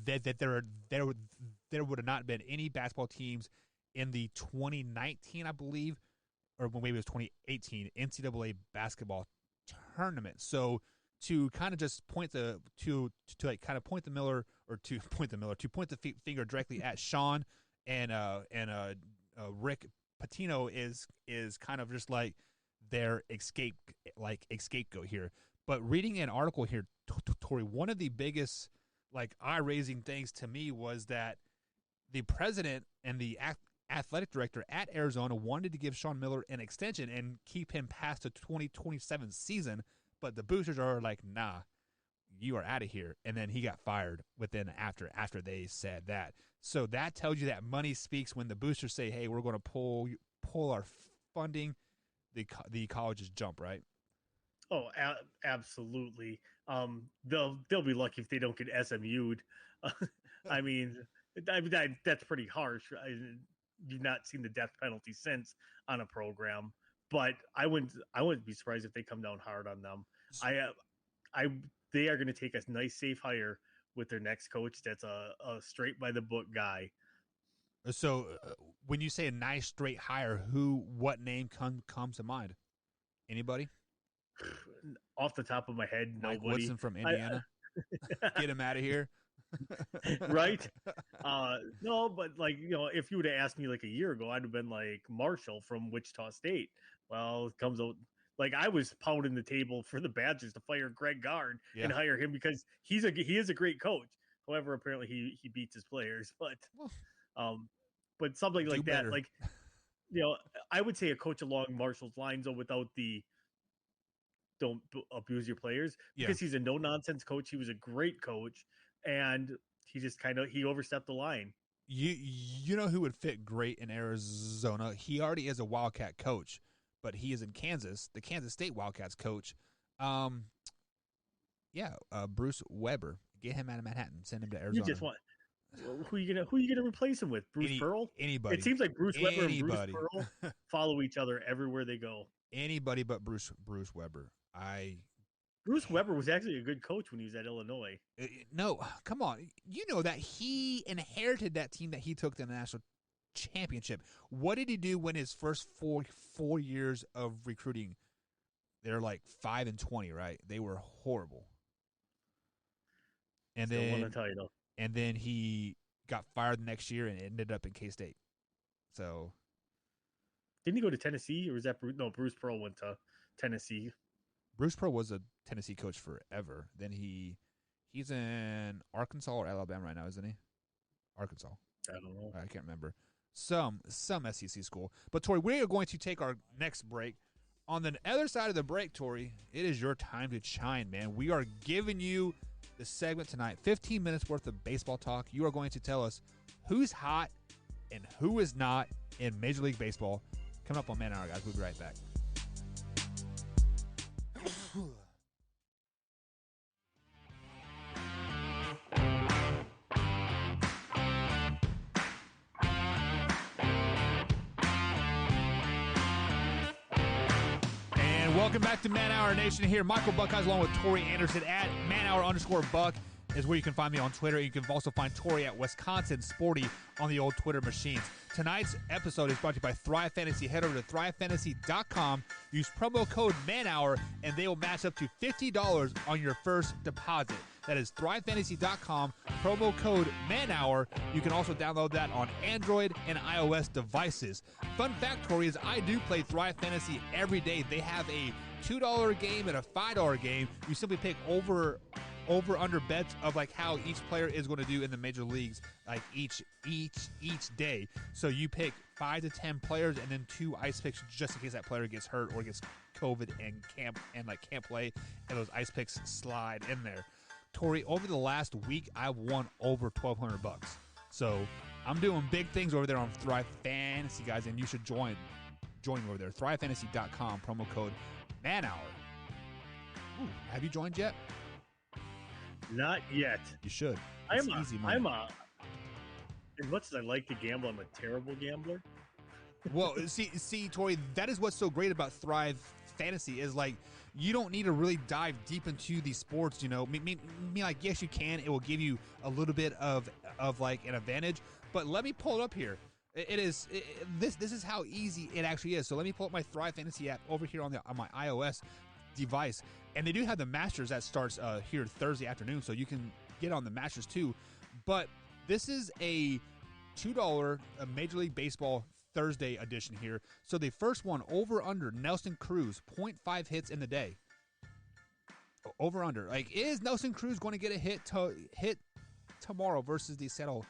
have not been any basketball teams in the 2019, I believe, or maybe it was 2018 NCAA basketball tournament. So to kind of just point the finger directly at Sean and Rick Pitino is kind of just like their scapegoat here. But reading an article here, Tori, one of the biggest like eye-raising things to me was that the president and the athletic director at Arizona wanted to give Sean Miller an extension and keep him past the 2027 season, but the boosters are like, nah, you are out of here. And then he got fired after they said that. So that tells you that money speaks when the boosters say, hey, we're going to pull our funding, the colleges jump, right? Oh, absolutely. They'll be lucky if they don't get SMU'd. I mean, that's pretty harsh. You've not seen the death penalty since on a program, but I wouldn't be surprised if they come down hard on them. They are going to take a nice safe hire with their next coach. That's a straight by the book guy. So when you say a nice straight hire, what name comes to mind? Anybody? Off the top of my head, Mike nobody. Woodson from Indiana. Get him out of here. Right? No, but like, if you would have asked me like a year ago, I'd have been like Marshall from Wichita State. Well, it comes out like I was pounding the table for the Badgers to fire Greg Gard and hire him because he is a great coach. However, apparently he beats his players, but something like that, like, I would say a coach along Marshall's lines, though, without the don't abuse your players, because he's a no nonsense coach. He was a great coach, and he just he overstepped the line. You know who would fit great in Arizona? He already is a Wildcat coach, but he is in Kansas, the Kansas State Wildcats coach. Bruce Weber. Get him out of Manhattan. Send him to Arizona. You just want who you gonna replace him with? Bruce Pearl? Anybody. It seems like Bruce Weber and Bruce Pearl follow each other everywhere they go. Anybody but Bruce Weber. Bruce Weber was actually a good coach when he was at Illinois. No, come on. You know that he inherited that team that he took to the national championship. What did he do when his first four years of recruiting? They're like 5-20, right? They were horrible. And Still want to tell you though. And then he got fired the next year and ended up in K-State. So, didn't he go to Tennessee, or was that Bruce Pearl went to Tennessee? Bruce Pearl was a Tennessee coach forever. Then he's in Arkansas or Alabama right now, isn't he? Arkansas. I don't know. I can't remember. Some SEC school. But Tori, we are going to take our next break. On the other side of the break, Tori, it is your time to shine, man. We are giving you the segment tonight, 15 minutes worth of baseball talk. You are going to tell us who's hot and who is not in Major League Baseball. Coming up on Man Hour, guys. We'll be right back. Welcome back to Man Hour Nation here. Michael Buckeyes along with Tori Anderson at @manhour_Buck is where you can find me on Twitter. You can also find Tori at Wisconsin Sporty on the old Twitter machines. Tonight's episode is brought to you by Thrive Fantasy. Head over to thrivefantasy.com. Use promo code MANHOUR and they will match up to $50 on your first deposit. That is thrivefantasy.com, promo code MANHOUR. You can also download that on Android and iOS devices. Fun fact, Tori, is I do play Thrive Fantasy every day. They have a $2 game and a $5 game. You simply pick over-under bets of like how each player is going to do in the major leagues, like each day. So you pick 5 to 10 players and then 2 ice picks just in case that player gets hurt or gets COVID and can't play, and those ice picks slide in there. Tori, over the last week, I've won over $1,200. So I'm doing big things over there on Thrive Fantasy, guys, and you should join me over there. ThriveFantasy.com, promo code MANHOUR. Ooh, have you joined yet? Not yet. You should. As much as I like to gamble, I'm a terrible gambler. Well, see, Tori, that is what's so great about Thrive Fantasy is like you don't need to really dive deep into these sports. Like yes, you can. It will give you a little bit of like an advantage. But let me pull it up here. This is how easy it actually is. So let me pull up my Thrive Fantasy app over here on my iOS. device. And they do have the Masters that starts here Thursday afternoon, so you can get on the Masters too. But this is a $2 Major League Baseball Thursday edition here. So the first one, over under Nelson Cruz, 0.5 hits in the day. Over under. Like, is Nelson Cruz going to get a hit tomorrow versus the Seattle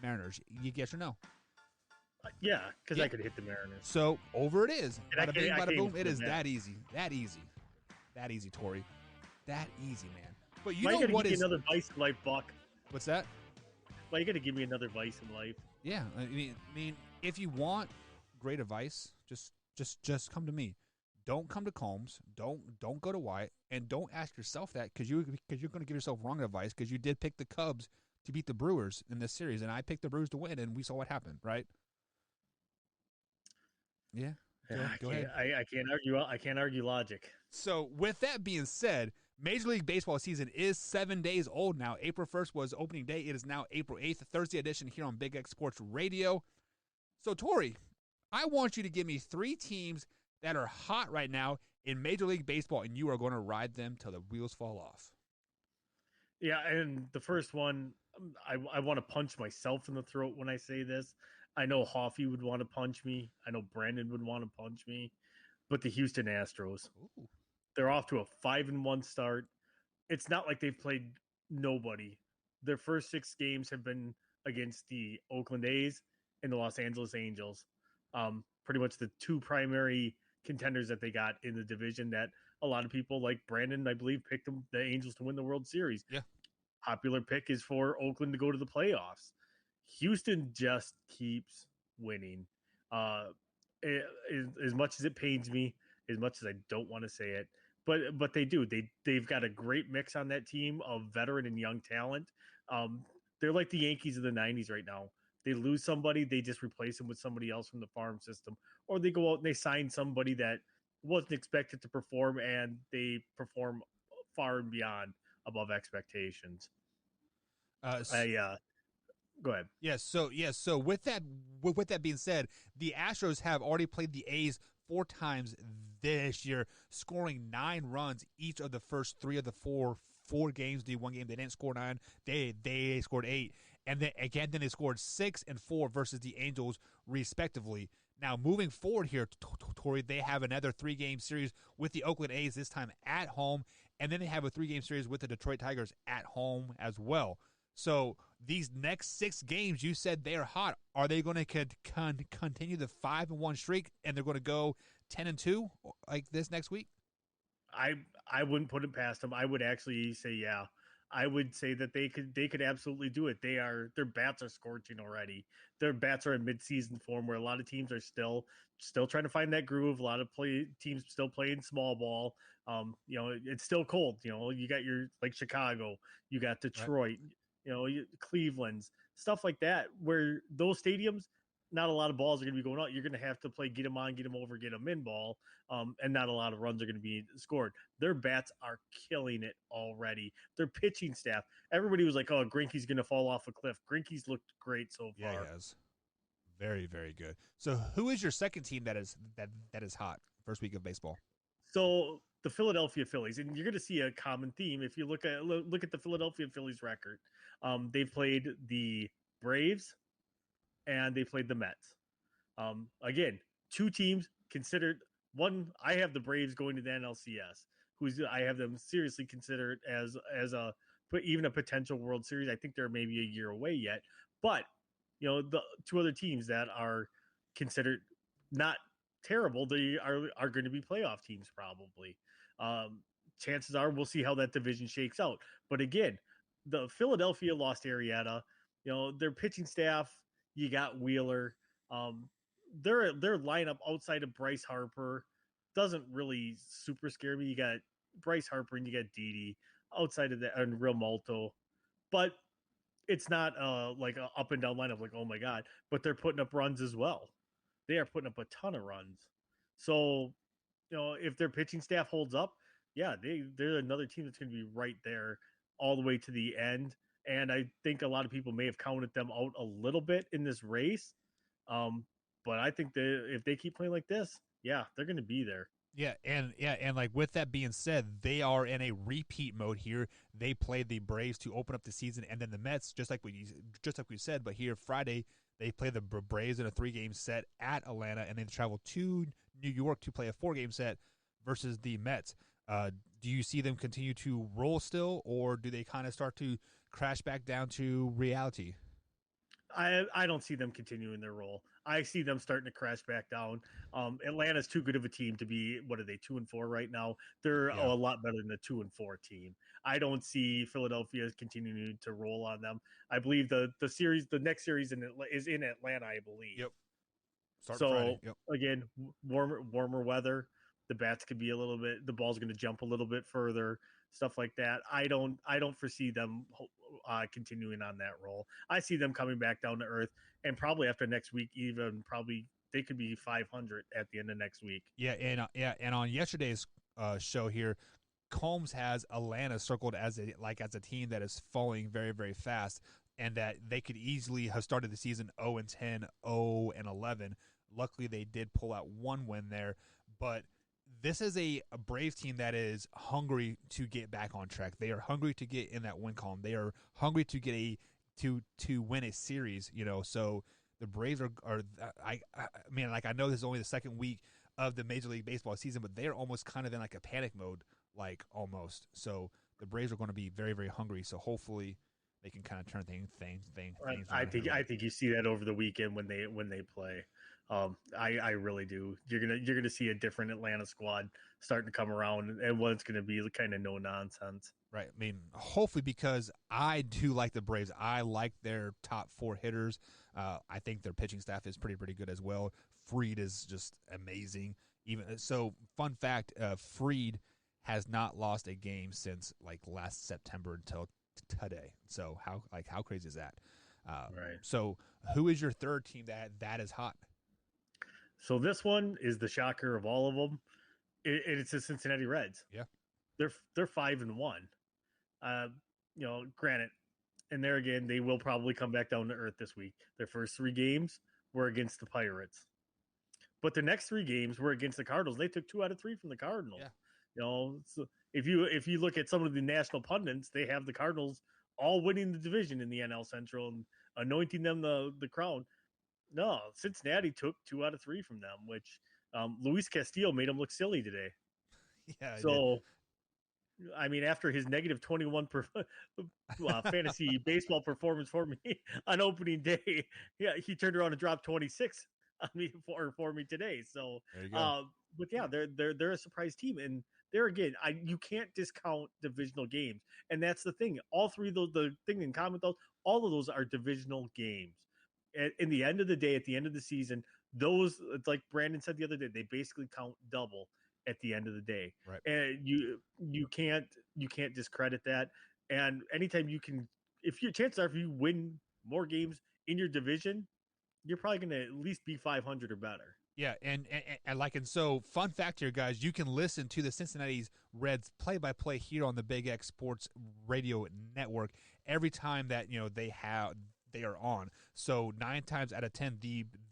Mariners? You guess or no? Yeah, because I could hit the Mariners. So over it is. And Bada bing, bada boom. It is that. that easy. That easy, Tori. That easy, man. But you know what is another vice in life, Buck? What's that? Well, you got to give me another vice in life. Yeah, I mean, if you want great advice, just come to me. Don't come to Combs. Don't go to Wyatt, and don't ask yourself that because you're going to give yourself wrong advice because you did pick the Cubs to beat the Brewers in this series, and I picked the Brewers to win, and we saw what happened, right? Yeah. Go ahead. I can't argue. I can't argue logic. So with that being said, Major League Baseball season is 7 days old now. April 1st was opening day. It is now April 8th, Thursday edition here on Big X Sports Radio. So, Tori, I want you to give me 3 teams that are hot right now in Major League Baseball, and you are going to ride them till the wheels fall off. Yeah, and the first one, I want to punch myself in the throat when I say this. I know Hoffy would want to punch me. I know Brandon would want to punch me. But the Houston Astros, they're off to a 5-1 start. It's not like they've played nobody. Their first 6 games have been against the Oakland A's and the Los Angeles Angels. Pretty much the 2 primary contenders that they got in the division that a lot of people like Brandon, I believe, picked them, the Angels to win the World Series. Yeah. Popular pick is for Oakland to go to the playoffs. Houston just keeps winning. As much as it pains me, as much as I don't want to say it, but they do. They've got a great mix on that team of veteran and young talent. They're like the Yankees of the 90s right now. They lose somebody, they just replace them with somebody else from the farm system, or they go out and they sign somebody that wasn't expected to perform, and they perform far and beyond above expectations. Go ahead. Yes. So with that being said, the Astros have already played the A's 4 times this year, scoring 9 runs each of the first 3 of the four games. The one game they didn't score 9, they scored 8, and then again they scored 6 and 4 versus the Angels respectively. Now moving forward here, Tori, they have another 3-game series with the Oakland A's, this time at home, and then they have a 3-game series with the Detroit Tigers at home as well. So these next 6 games, you said they're hot. Are they going to continue the 5-1 streak, and they're going to go 10-2 like this next week? I wouldn't put it past them. I would actually say, yeah. I would say that they could absolutely do it. Their bats are scorching already. Their bats are in midseason form where a lot of teams are still trying to find that groove. A lot of teams still playing small ball. It's still cold. You got your like Chicago, you got Detroit, right. Cleveland's stuff like that, where those stadiums, not a lot of balls are going to be going out. You're going to have to play get them on, get them over, get them in ball, and not a lot of runs are going to be scored. Their bats are killing it already. Their pitching staff, everybody was like, oh, Greinke's going to fall off a cliff. Greinke's looked great so far. Yeah, he has. Very, very good. So who is your second team that is hot first week of baseball? So the Philadelphia Phillies, and you're going to see a common theme if you look at the Philadelphia Phillies record. They've played the Braves, and they played the Mets. Again, 2 teams considered. One, I have the Braves going to the NLCS. I have them seriously considered as even a potential World Series. I think they're maybe a year away yet. But the 2 other teams that are considered not terrible, they are going to be playoff teams probably. Chances are we'll see how that division shakes out. But again, the Philadelphia lost Arrieta. Their pitching staff. You got Wheeler. Their lineup outside of Bryce Harper doesn't really super scare me. You got Bryce Harper and you got Didi outside of that, and Real Malto. But it's not like an up and down lineup like, oh my God. But they're putting up runs as well. They are putting up a ton of runs. So, if their pitching staff holds up, yeah, they're another team that's going to be right there all the way to the end. And I think a lot of people may have counted them out a little bit in this race. But I think that if they keep playing like this, yeah, they're going to be there. And like with that being said, they are in a repeat mode here. They played the Braves to open up the season, and then the Mets, just like we said. But here Friday, they play the Braves in a 3-game set at Atlanta, and then travel to New York to play a 4-game set versus the Mets. Do you see them continue to roll still, or do they kind of start to crash back down to reality? I don't see them continuing their role. I see them starting to crash back down. Atlanta's too good of a team to be. What are they, 2-4 right now? They're a lot better than a 2-4 team. I don't see Philadelphia continuing to roll on them. I believe the next series is in Atlanta. I believe. Yep. So Friday. Yep. Again, warmer weather. The bats could be a little bit. The ball's going to jump a little bit further. Stuff like that. I don't foresee them continuing on that role. I see them coming back down to earth, and probably after next week, they could be 500 at the end of next week. Yeah, and on yesterday's show here, Combs has Atlanta circled as a team that is falling very, very fast, and that they could easily have started the season 0-10, 0-11. Luckily, they did pull out one win there, but this is a Braves team that is hungry to get back on track. They are hungry to get in that win column. They are hungry to get to win a series. So the Braves are I know this is only the second week of the Major League Baseball season, but they are almost kind of in like a panic mode, like almost. So the Braves are going to be very, very hungry. So hopefully they can kind of turn things. I think you see that over the weekend when they play. I really do. You're gonna see a different Atlanta squad starting to come around, and what's gonna be kind of no nonsense. Right. I mean, hopefully, because I do like the Braves. I like their top 4 hitters. I think their pitching staff is pretty good as well. Fried is just amazing. Even so, fun fact: Fried has not lost a game since like last September until today. So how crazy is that? Right. So who is your third team that is hot? So this one is the shocker of all of them. It's the Cincinnati Reds. Yeah, they're 5-1. Granted, and there again, they will probably come back down to earth this week. Their first 3 games were against the Pirates, but the next 3 games were against the Cardinals. They took 2 out of 3 from the Cardinals. Yeah. So if you look at some of the national pundits, they have the Cardinals all winning the division in the NL Central and anointing them the crown. No, Cincinnati took 2 out of 3 from them, which Luis Castillo made him look silly today. Yeah. So, I mean, after his negative 21 fantasy baseball performance for me on opening day, yeah, he turned around and dropped 26 on me for me today. So, there you go. but yeah, they're a surprise team, and there again, you can't discount divisional games, and that's the thing. All 3 of those, the thing in common with those, all of those are divisional games. In the end of the day, at the end of the season, those, it's like Brandon said the other day, they basically count double at the end of the day. Right. And you can't discredit that. And anytime you can, chances are if you win more games in your division, you're probably going to at least be 500 or better. Yeah, and so fun fact here, guys, you can listen to the Cincinnati Reds play-by-play here on the Big X Sports Radio Network every time that they are on. So 9 times out of 10,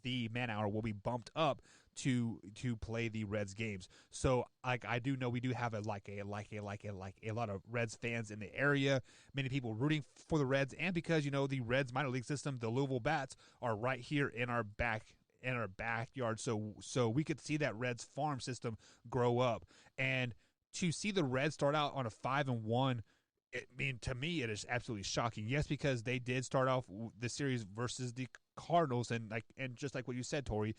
the man hour will be bumped up to play the Reds games. So I do know we do have a lot of Reds fans in the area. Many people rooting for the Reds, and because the Reds minor league system, the Louisville Bats, are right here in our backyard. So we could see that Reds farm system grow up, and to see the Reds start out on a 5-1. To me, it is absolutely shocking. Yes, because they did start off the series versus the Cardinals, and just like what you said, Tori,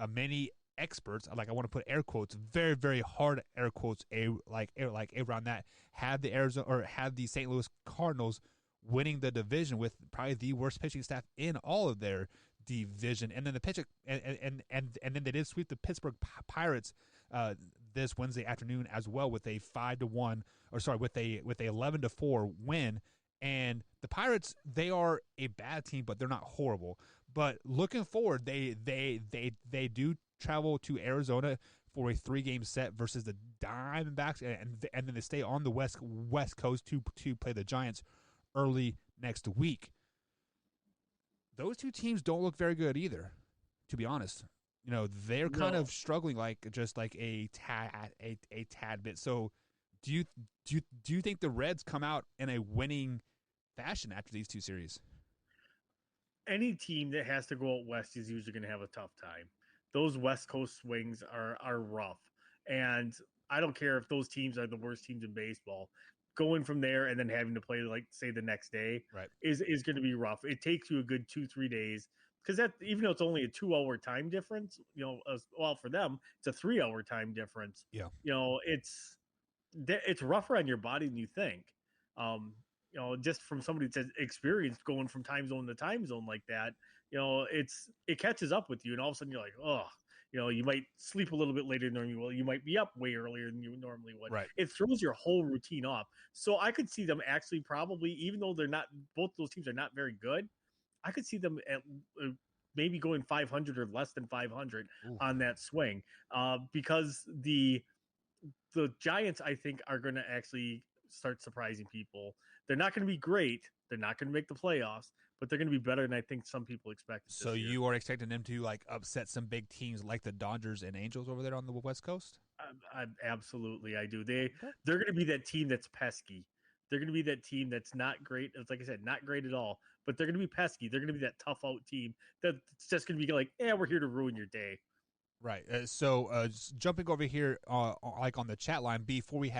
many experts, I want to put air quotes, very, very hard air quotes, around that, had the St. Louis Cardinals winning the division with probably the worst pitching staff in all of their division, and then the pitch and then they did sweep the Pittsburgh Pirates this Wednesday afternoon as well with a 5-1, with a 11-4 win. And the Pirates, they are a bad team, but they're not horrible. But looking forward, they do travel to Arizona for a 3-game set versus the Diamondbacks, and then they stay on the West Coast to play the Giants early next week. Those 2 teams don't look very good either, to be honest. they're kind No. of struggling just like a tad bit. So do you think the Reds come out in a winning fashion after these two series? Any team that has to go out west is usually going to have a tough time. Those West Coast swings are rough, and I don't care if those teams are the worst teams in baseball. Going from there and then having to play like say the next day Right. is going to be rough. It takes you a good 2-3 days because that even though it's only a 2 hour time difference, well for them it's a 3 hour time difference. Yeah. It's rougher on your body than you think. Um, just from somebody that's experienced going from time zone to time zone like that, it catches up with you, and all of a sudden you're like, oh, you might sleep a little bit later than you will. You might be up way earlier than you normally would. Right. It throws your whole routine off. So I could see them actually probably, even though they're not, both those teams are not very good, I could see them at maybe going 500 or less than 500 Ooh. on that swing, because the Giants, I think, are going to actually start surprising people. They're not going to be great. They're not going to make the playoffs, but they're going to be better than I think some people expect. So you are expecting them to upset some big teams like the Dodgers and Angels over there on the West Coast? Absolutely, I do. They're going to be that team that's pesky. They're going to be that team that's not great. It's like I said, not great at all, but they're going to be pesky. They're going to be that tough out team that's just going to be like, yeah, we're here to ruin your day. Right. So jumping over here, like on the chat line, before you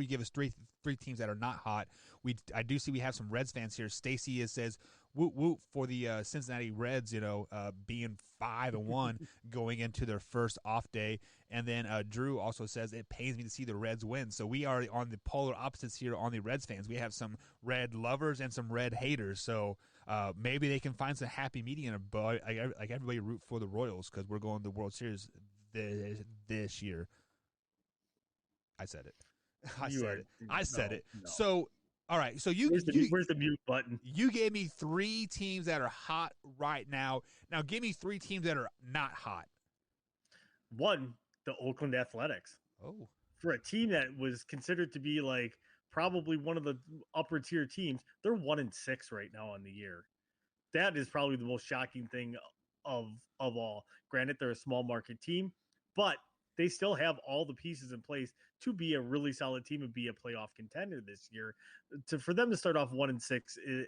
give us three teams that are not hot, I do see we have some Reds fans here. Stacy says, "Woot woot for the Cincinnati Reds," being 5-1 going into their first off day. And then Drew also says, "It pains me to see the Reds win." So we are on the polar opposites here on the Reds fans. We have some Red lovers and some Red haters. So maybe they can find some happy medium, but like everybody root for the Royals because we're going to the World Series this year. I said it. I said it. No. So, all right. So where's the mute button? You gave me 3 teams that are hot right now. Now give me 3 teams that are not hot. 1, the Oakland Athletics. Oh, for a team that was considered to be like probably one of the upper tier teams, they're 1-6 right now on the year. That is probably the most shocking thing of all. Granted, they're a small market team, but they still have all the pieces in place to be a really solid team and be a playoff contender this year. For them to start off 1-6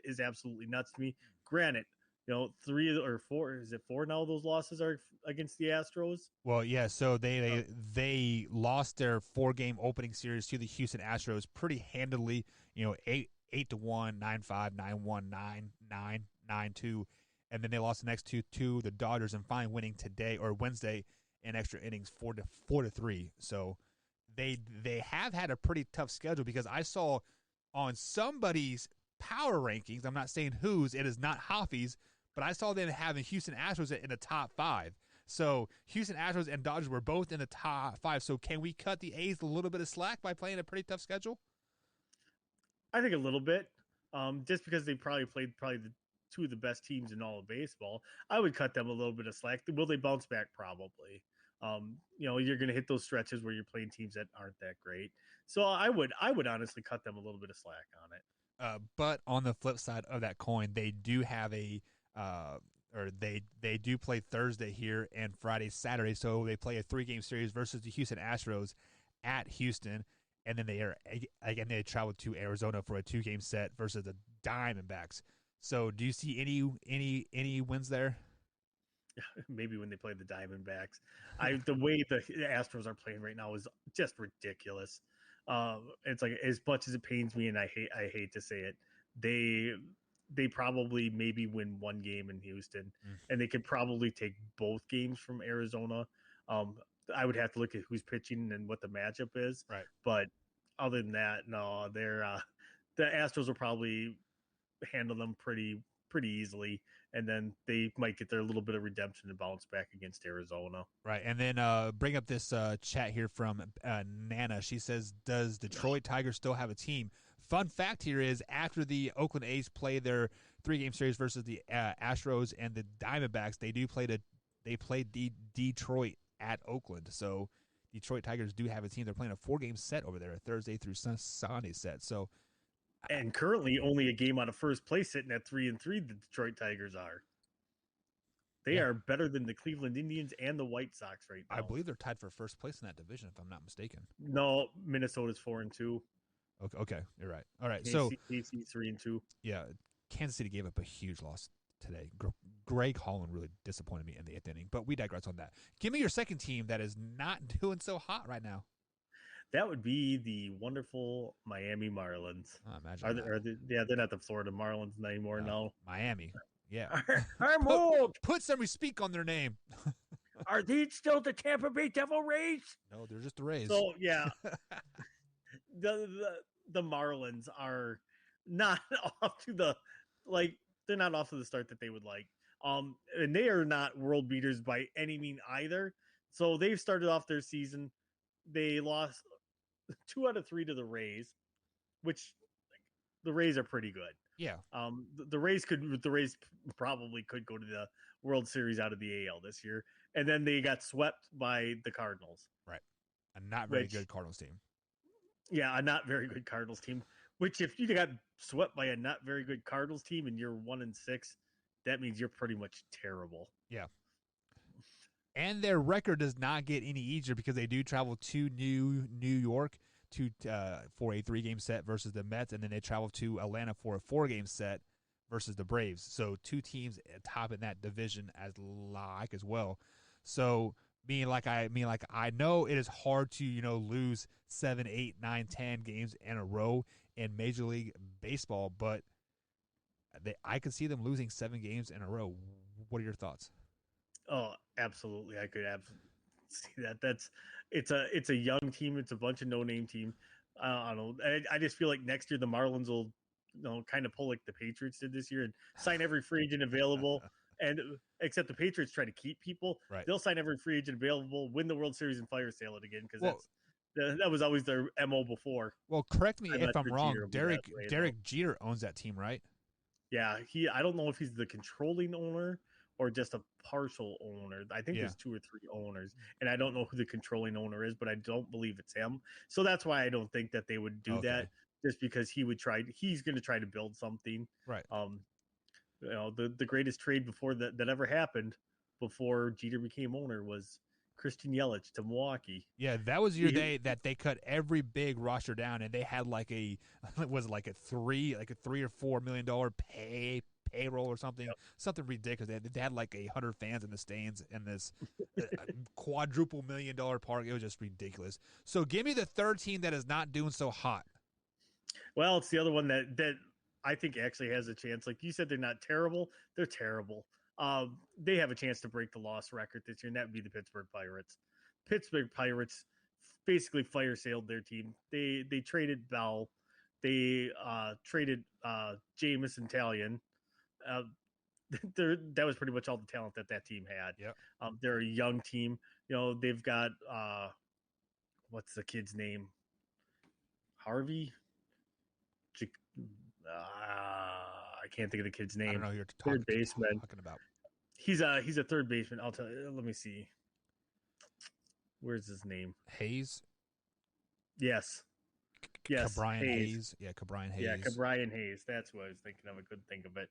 is absolutely nuts to me. Granted, 3 or 4, is it 4 now? Those losses are against the Astros. Well, yeah. So they lost their 4-game opening series to the Houston Astros pretty handily. 8-1, 9-5, 9-1, 9-9, 9-2, and then they lost the next 2 to the Dodgers, and finally winning today or Wednesday in extra innings 4-3. So they have had a pretty tough schedule because I saw on somebody's power rankings, I'm not saying whose, it is not Hoffy's, but I saw them having Houston Astros in the top 5. So Houston Astros and Dodgers were both in the top 5. So can we cut the A's a little bit of slack by playing a pretty tough schedule? I think a little bit, just because they probably played the 2 of the best teams in all of baseball. I would cut them a little bit of slack. Will they bounce back? Probably. You're going to hit those stretches where you're playing teams that aren't that great. So I would honestly cut them a little bit of slack on it. But on the flip side of that coin, they do have they do play Thursday here and Friday, Saturday. So they play a 3-game series versus the Houston Astros at Houston. And then they travel to Arizona for a 2-game set versus the Diamondbacks. So do you see any wins there? Maybe when they play the Diamondbacks. The way the Astros are playing right now is just ridiculous. It's like, as much as it pains me, and I hate to say it, they probably maybe win 1 game in Houston, and they could probably take both games from Arizona. I would have to look at who's pitching and what the matchup is. Right. But other than that, no, the Astros will probably handle them pretty easily, and then they might get their little bit of redemption and bounce back against Arizona. Right. And then bring up this chat here from Nana. She says, does Detroit Tigers still have a team? Fun fact here is after the Oakland A's play their 3-game series versus the Astros and the Diamondbacks, they played Detroit at Oakland. So Detroit Tigers do have a team. They're playing a 4-game set over there, a Thursday through Sunday set. So, and currently only a game out of first place, sitting at 3-3. The Detroit Tigers are. They are better than the Cleveland Indians and the White Sox right now. I believe they're tied for first place in that division, if I'm not mistaken. No, Minnesota's 4-2. Okay, you're right. All right, KC 3-2. Yeah, Kansas City gave up a huge loss today. Greg Holland really disappointed me in the 8th inning, but we digress on that. Give me your second team that is not doing so hot right now. That would be the wonderful Miami Marlins. Imagine they're not the Florida Marlins anymore. No, Miami. Yeah, I'm old. Put some respect on their name. Are these still the Tampa Bay Devil Rays? No, they're just the Rays. So yeah, the Marlins are not off to the they're not off to the start that they would like. And they are not world beaters by any mean either. So they've started off their season. They lost 2 out of 3 to the Rays, which the Rays are pretty good. Yeah. The Rays probably could go to the World Series out of the AL this year, and then they got swept by the Cardinals. Right. A not very good Cardinals team. Yeah, a not very good Cardinals team. Which, if you got swept by a not very good Cardinals team and you're 1-6, that means you're pretty much terrible. Yeah. And their record does not get any easier because they do travel to New York for a 3-game set versus the Mets, and then they travel to Atlanta for a 4-game set versus the Braves. So 2 teams top in that division as well. So I know it is hard to lose 7, 8, 9, 10 games in a row in Major League Baseball, but I could see them losing 7 games in a row. What are your thoughts? Oh, absolutely. I could absolutely see that. It's a young team. It's a bunch of no-name team. I don't know. I just feel like next year the Marlins will, kind of pull like the Patriots did this year and sign every free agent available. And except the Patriots try to keep people. Right. They'll sign every free agent available, win the World Series, and fire sale it again because that was always their MO before. Well, correct me if I'm wrong. Derek Jeter owns that team, right? Yeah, I don't know if he's the controlling owner or just a partial owner. I think there's 2 or 3 owners, and I don't know who the controlling owner is, but I don't believe it's him. So that's why I don't think that they would do that, just because he's going to try to build something. Right. The greatest trade before that ever happened before Jeter became owner was Christian Yelich to Milwaukee. Yeah, that was your day that they cut every big roster down, and they had like a $3 or $4 million payroll or something, something ridiculous. They had like 100 fans in the stands in this quadruple $1 million park. It was just ridiculous. So give me the third team that is not doing so hot. Well, it's the other one that I think actually has a chance. Like you said, they're not terrible. They're terrible. They have a chance to break the loss record this year, and that would be the Pittsburgh Pirates. Pittsburgh Pirates basically fire sailed their team. They traded Bell. They traded Jameis and Talion. That was pretty much all the talent that team had. Yep. They're a young team. They've got what's the kid's name? Harvey. I can't think of the kid's name. I don't know who you're third baseman. Talking about. He's a third baseman. I'll tell you. Let me see. Where's his name? Hayes. Yes. Ke'Bryan Hayes. Yeah, Ke'Bryan Hayes. Yeah, Ke'Bryan Hayes. That's what I was thinking of. I couldn't think of it.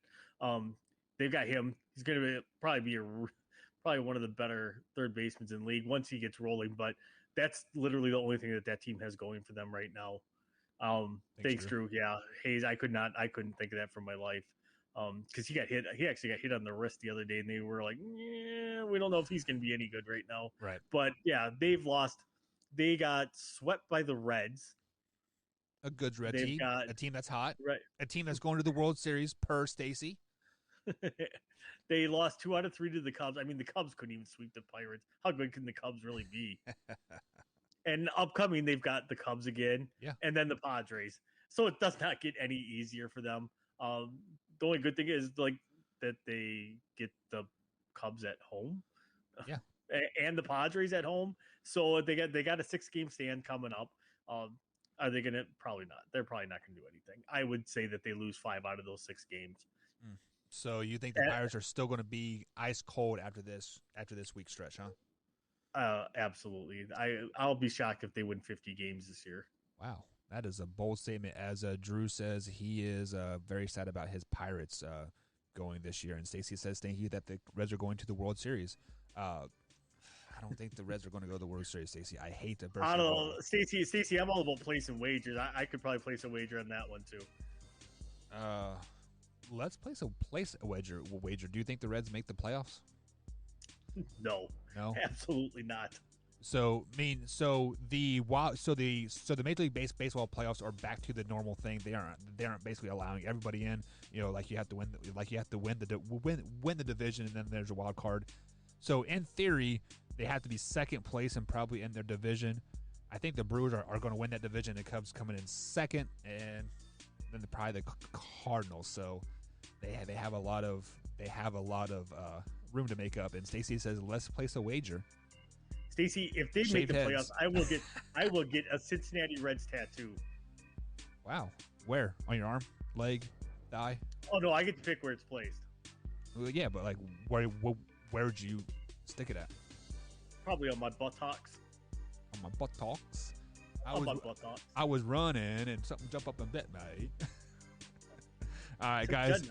They've got him. He's going to probably one of the better third basemen in the league once he gets rolling. But that's literally the only thing that team has going for them right now. Thanks, Drew. Yeah, Hayes. I couldn't think of that for my life. Because he got hit. He actually got hit on the wrist the other day, and they were like, "Yeah, we don't know if he's going to be any good right now." Right. But yeah, they've lost. They got swept by the Reds. A good red team. A team that's hot. Right. A team that's going to the World Series per Stacy. They lost 2 out of 3 to the Cubs. I mean, the Cubs couldn't even sweep the Pirates. How good can the Cubs really be? And upcoming, they've got the Cubs again. Yeah. And then the Padres. So it does not get any easier for them. The only good thing is that they get the Cubs at home. Yeah. And the Padres at home. So they got a 6-game stand coming up. Are they going to? Probably not. They're probably not going to do anything. I would say that they lose 5 out of those 6 games. So you think the Pirates are still going to be ice cold after this week stretch, huh? Absolutely. I'll be shocked if they win 50 games this year. Wow. That is a bold statement. As Drew says, he is very sad about his Pirates going this year. And Stacey says thank you that the Reds are going to the World Series. I don't think the Reds are going to go to the World Series, Stacey. I hate to burst I don't your know, bubble. Stacey. I'm all about placing wagers. I could probably place a wager on that one too. Let's place a wager. Do you think the Reds make the playoffs? No, absolutely not. So the Major League Baseball playoffs are back to the normal thing. They aren't basically allowing everybody in. You know, like you have to win the division, and then there's a wild card. So in theory, they have to be second place and probably in their division. I think the Brewers are going to win that division. The Cubs coming in second, and then probably the Cardinals. So they have a lot of room to make up. And Stacey says, let's place a wager. Stacey, if they make the playoffs, I will get a Cincinnati Reds tattoo. Wow, where? On your arm, leg, thigh? Oh no, I get to pick where it's placed. Well, yeah, but like where would you stick it at? Probably on my buttocks. On my buttocks. Buttocks. I was running and something jumped up and bit me. All right, guys.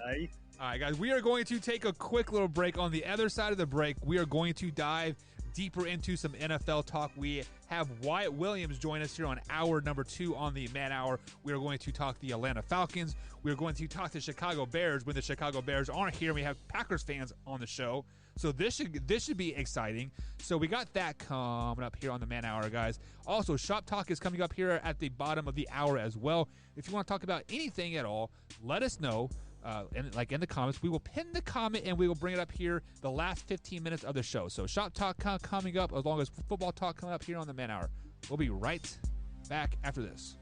All right, guys. We are going to take a quick little break. On the other side of the break, we are going to dive deeper into some NFL talk. We have Wyatt Williams join us here on hour number 2 on the Man Hour. We are going to talk the Atlanta Falcons. We are going to talk the Chicago Bears when the Chicago Bears aren't here. We have Packers fans on the show. So this should be exciting. So we got that coming up here on the Man Hour, guys. Also, Shop Talk is coming up here at the bottom of the hour as well. If you want to talk about anything at all, let us know. In the comments, we will pin the comment and we will bring it up here the last 15 minutes of the show. So Shop Talk coming up, as long as football talk coming up here on the Man Hour. We'll be right back after this.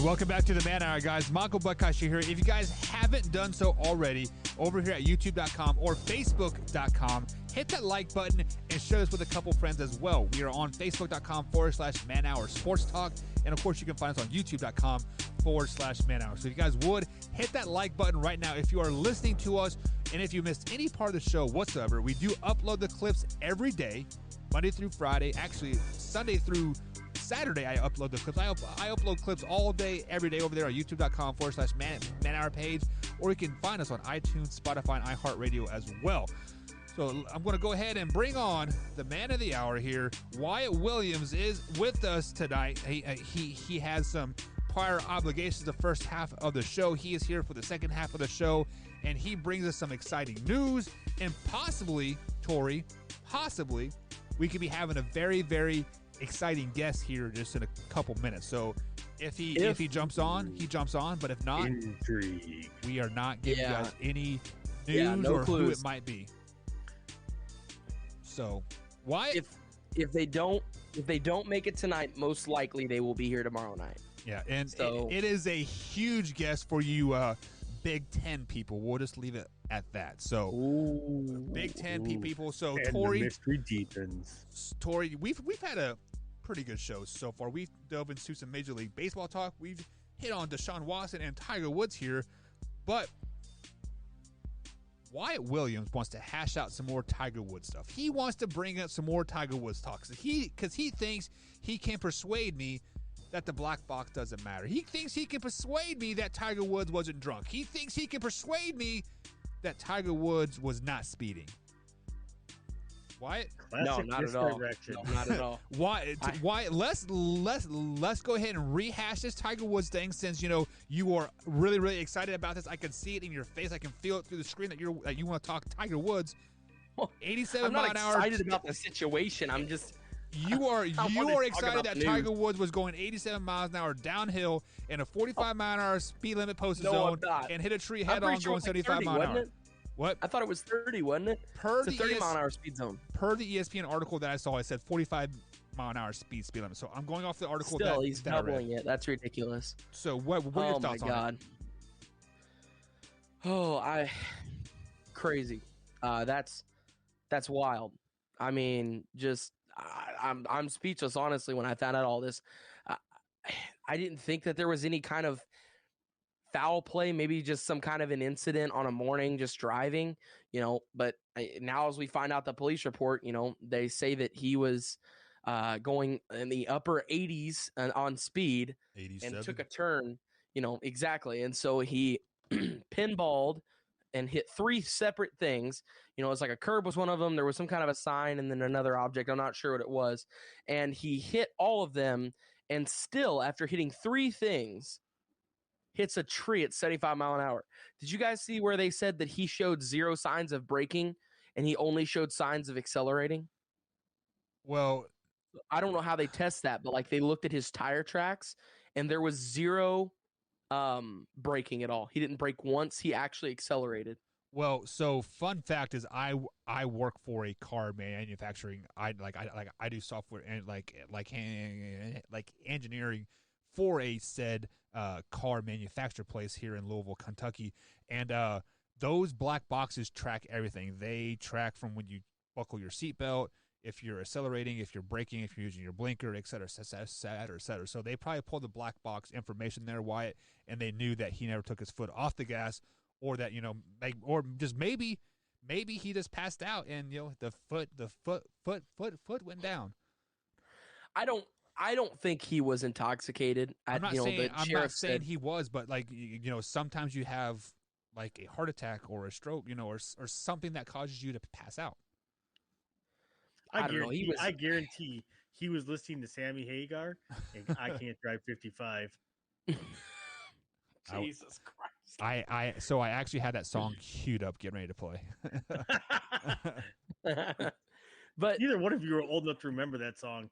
Welcome back to the Man Hour, guys. Michael Butkashi here. If you guys haven't done so already, over here at youtube.com or facebook.com, hit that like button and share this with a couple friends as well. We are on facebook.com/Man Hour Sports Talk. And of course, you can find us on youtube.com/Man Hour. So if you guys would, hit that like button right now if you are listening to us. And if you missed any part of the show whatsoever, we do upload the clips every day, Monday through Friday. Actually, Sunday through Saturday, I upload the clips. I upload clips all day, every day over there on youtube.com/Man Hour page, or you can find us on iTunes, Spotify, and iHeartRadio as well. So I'm going to go ahead and bring on the man of the hour here. Wyatt Williams is with us tonight. He has some prior obligations the first half of the show. He is here for the second half of the show, and he brings us some exciting news, and possibly, Tori, we could be having a very, very exciting guest here just in a couple minutes. So if he jumps on, he jumps on. But if not, intrigue. We are not giving you guys any news or clues. Who it might be. So why if they don't make it tonight, most likely they will be here tomorrow night. Yeah, and so, it is a huge guest for you Big Ten people. We'll just leave it at that. So Big Ten people. So and Tori, the mystery deepens. Tori, we've had a pretty good show so far. We've dove into some Major League Baseball talk. We've hit on Deshaun Watson and Tiger Woods here, but Wyatt Williams wants to hash out some more Tiger Woods stuff. He wants to bring up some more Tiger Woods talk because he thinks he can persuade me that the black box doesn't matter. He thinks he can persuade me that Tiger Woods wasn't drunk. He thinks he can persuade me that Tiger Woods was not speeding. Wyatt? No, not at all. No, not at all. Wyatt, let's go ahead and rehash this Tiger Woods thing, since you are really, really excited about this. I can see it in your face. I can feel it through the screen that you want to talk Tiger Woods. 87 mile an hour. I'm not excited about the situation. I'm just. You are excited that Tiger Woods was going 87 miles an hour downhill in a 45 mile an hour speed limit posted zone and hit a tree head on going 75 mile an hour. What? I thought it was 30, wasn't it? It's a 30 mile an hour speed zone. Per the ESPN article that I saw, it said 45 mile an hour speed limit. So I'm going off the article. Still, he's doubling it. That's ridiculous. So what are your thoughts on it? Oh, crazy. That's wild. I mean, just I'm speechless, honestly, when I found out all this. I didn't think that there was any kind of foul play, maybe just some kind of an incident on a morning just driving, but now as we find out the police report, they say that he was going in the upper 80s on speed 87. and took a turn, exactly. And so he pinballed and hit 3 separate things. It's like a curb was one of them. There was some kind of a sign and then another object. I'm not sure what it was. And he hit all of them. And still, after hitting 3 things, hits a tree at 75 mile an hour. Did you guys see where they said that he showed 0 signs of braking and he only showed signs of accelerating? Well, I don't know how they test that, but like they looked at his tire tracks and there was 0 braking at all. He didn't brake once. He actually accelerated. Well, so fun fact is I work for a car manufacturing. I do software and like engineering for a said car manufacturer place here in Louisville, Kentucky, and those black boxes track everything. They track from when you buckle your seatbelt, if you're accelerating, if you're braking, if you're using your blinker, et cetera, et cetera, et cetera. So they probably pulled the black box information there, Wyatt, and they knew that he never took his foot off the gas, or that or just maybe he just passed out and the foot went down. I don't think he was intoxicated. I'm not saying he was, but sometimes you have like a heart attack or a stroke, or something that causes you to pass out. I don't know. I guarantee he was listening to Sammy Hagar and I Can't Drive 55. Jesus Christ. I actually had that song queued up, getting ready to play. But neither one of you are old enough to remember that song.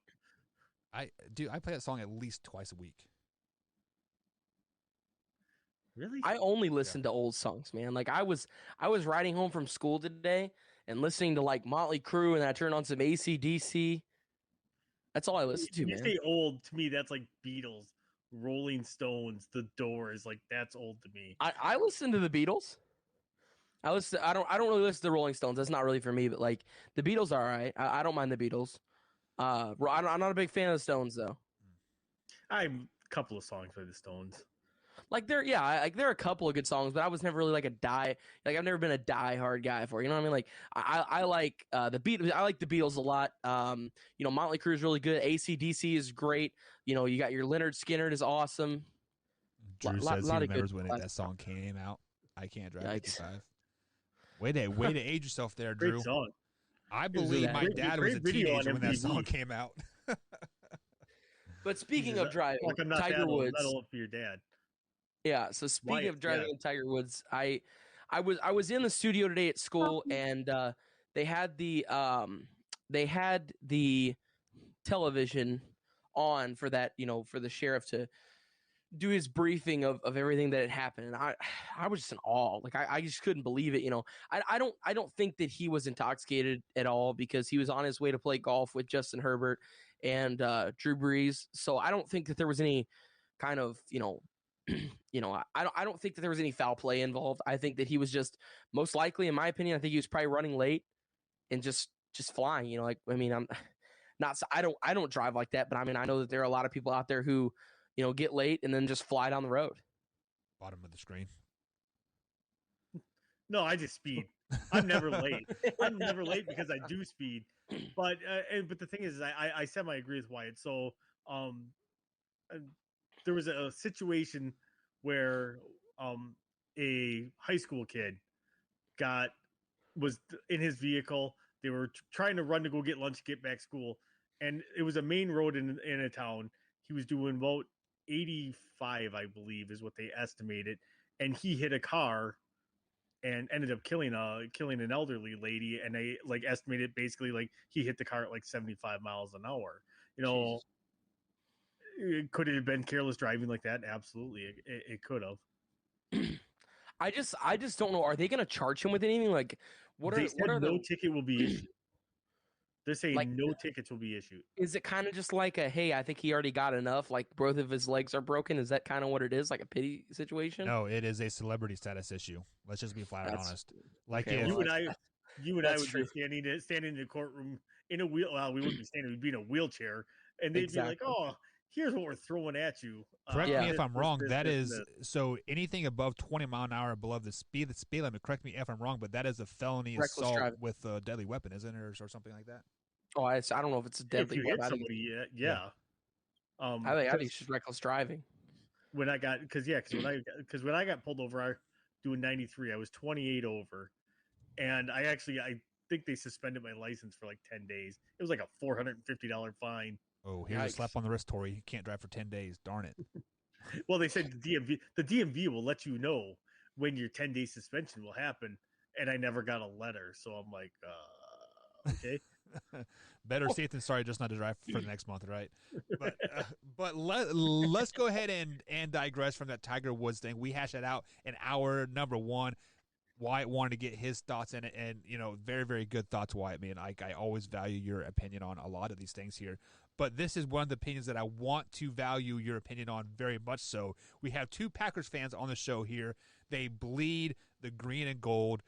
I play that song at least twice a week. Really? I only listen to old songs, man. Like I was riding home from school today and listening to like Motley Crue, and I turned on some AC/DC. That's all I listen to, man. You say old, to me that's like Beatles, Rolling Stones, The Doors. Like that's old to me. I listen to the Beatles. I don't really listen to the Rolling Stones. That's not really for me. But like the Beatles are all right. I don't mind the Beatles. I'm not a big fan of the Stones though. I'm a couple of songs by the Stones. Like there are a couple of good songs, but I was never really like I've never been a die-hard guy for it. You know what I mean? Like I like the Beatles. I like the Beatles a lot. Motley Crue is really good. AC/DC is great. You got your Leonard Skinner is awesome. Drew says he remembers when that song came out. I Can't Drive 55. Way to age yourself there, Drew. Great song. I believe my dad was a teenager when that song came out. But speaking of driving, like I'm not Tiger Woods. That old for your dad. Yeah. So speaking of driving in Tiger Woods, I was in the studio today at school, and they had the television on for that, for the sheriff to do his briefing of everything that had happened, and I was just in awe. Like I just couldn't believe it. I don't think that he was intoxicated at all, because he was on his way to play golf with Justin Herbert and Drew Brees. So I don't think that there was any kind of I don't think that there was any foul play involved. I think that he was just, most likely, in my opinion, I think he was probably running late and just flying. I'm not. I don't drive like that, but I mean, I know that there are a lot of people out there who get late and then just fly down the road. Bottom of the screen. No, I just speed. I'm never late. I'm never late because I do speed. But the thing is I semi agree with Wyatt. So there was a situation where a high school kid was in his vehicle. They were trying to run to go get lunch, get back to school, and it was a main road in a town. He was doing about 85, I believe, is what they estimated, and he hit a car and ended up killing an elderly lady. And they estimated basically he hit the car at 75 miles an hour. Jeez. Could it have been careless driving like that? Absolutely, it could have. I just don't know. Are they going to charge him with anything? What are no ticket will be issued? They're saying no tickets will be issued. Is it kind of just like hey, I think he already got enough, like both of his legs are broken? Is that kind of what it is, like a pity situation? No, it is a celebrity status issue. Let's just be flat out honest. You and I would be standing in the courtroom in a wheel. Well, we wouldn't be standing. We'd be in a wheelchair, and they'd be like, "Oh, here's what we're throwing at you. Correct me if I'm wrong. This, That this, is this. so anything above 20 mile an hour below the speed limit. Correct me if I'm wrong, but that is a felony Reckless assault driving. with a deadly weapon, isn't it, or something like that? Oh, I don't know if it's a If deadly you hit weapon. I think somebody, yeah. I think it's just reckless driving. When I got because when I got pulled over, doing 93, I was 28 over, and I think they suspended my license for like 10 days. It was like a $450 fine. Oh, here's a Yikes. slap on the wrist, Tori. You can't drive for 10 days. Darn it. Well, they said the DMV will let you know when your 10-day suspension will happen, and I never got a letter. So I'm like, okay. Better safe than sorry, just not to drive for the next month, right? But let's go ahead and digress from that Tiger Woods thing. We hashed it out in hour number 1. Wyatt wanted to get his thoughts in it, and very, very good thoughts, Wyatt. Me and I always value your opinion on a lot of these things here. But this is one of the opinions that I want to value your opinion on very much so. We have 2 Packers fans on the show here. They bleed the green and gold.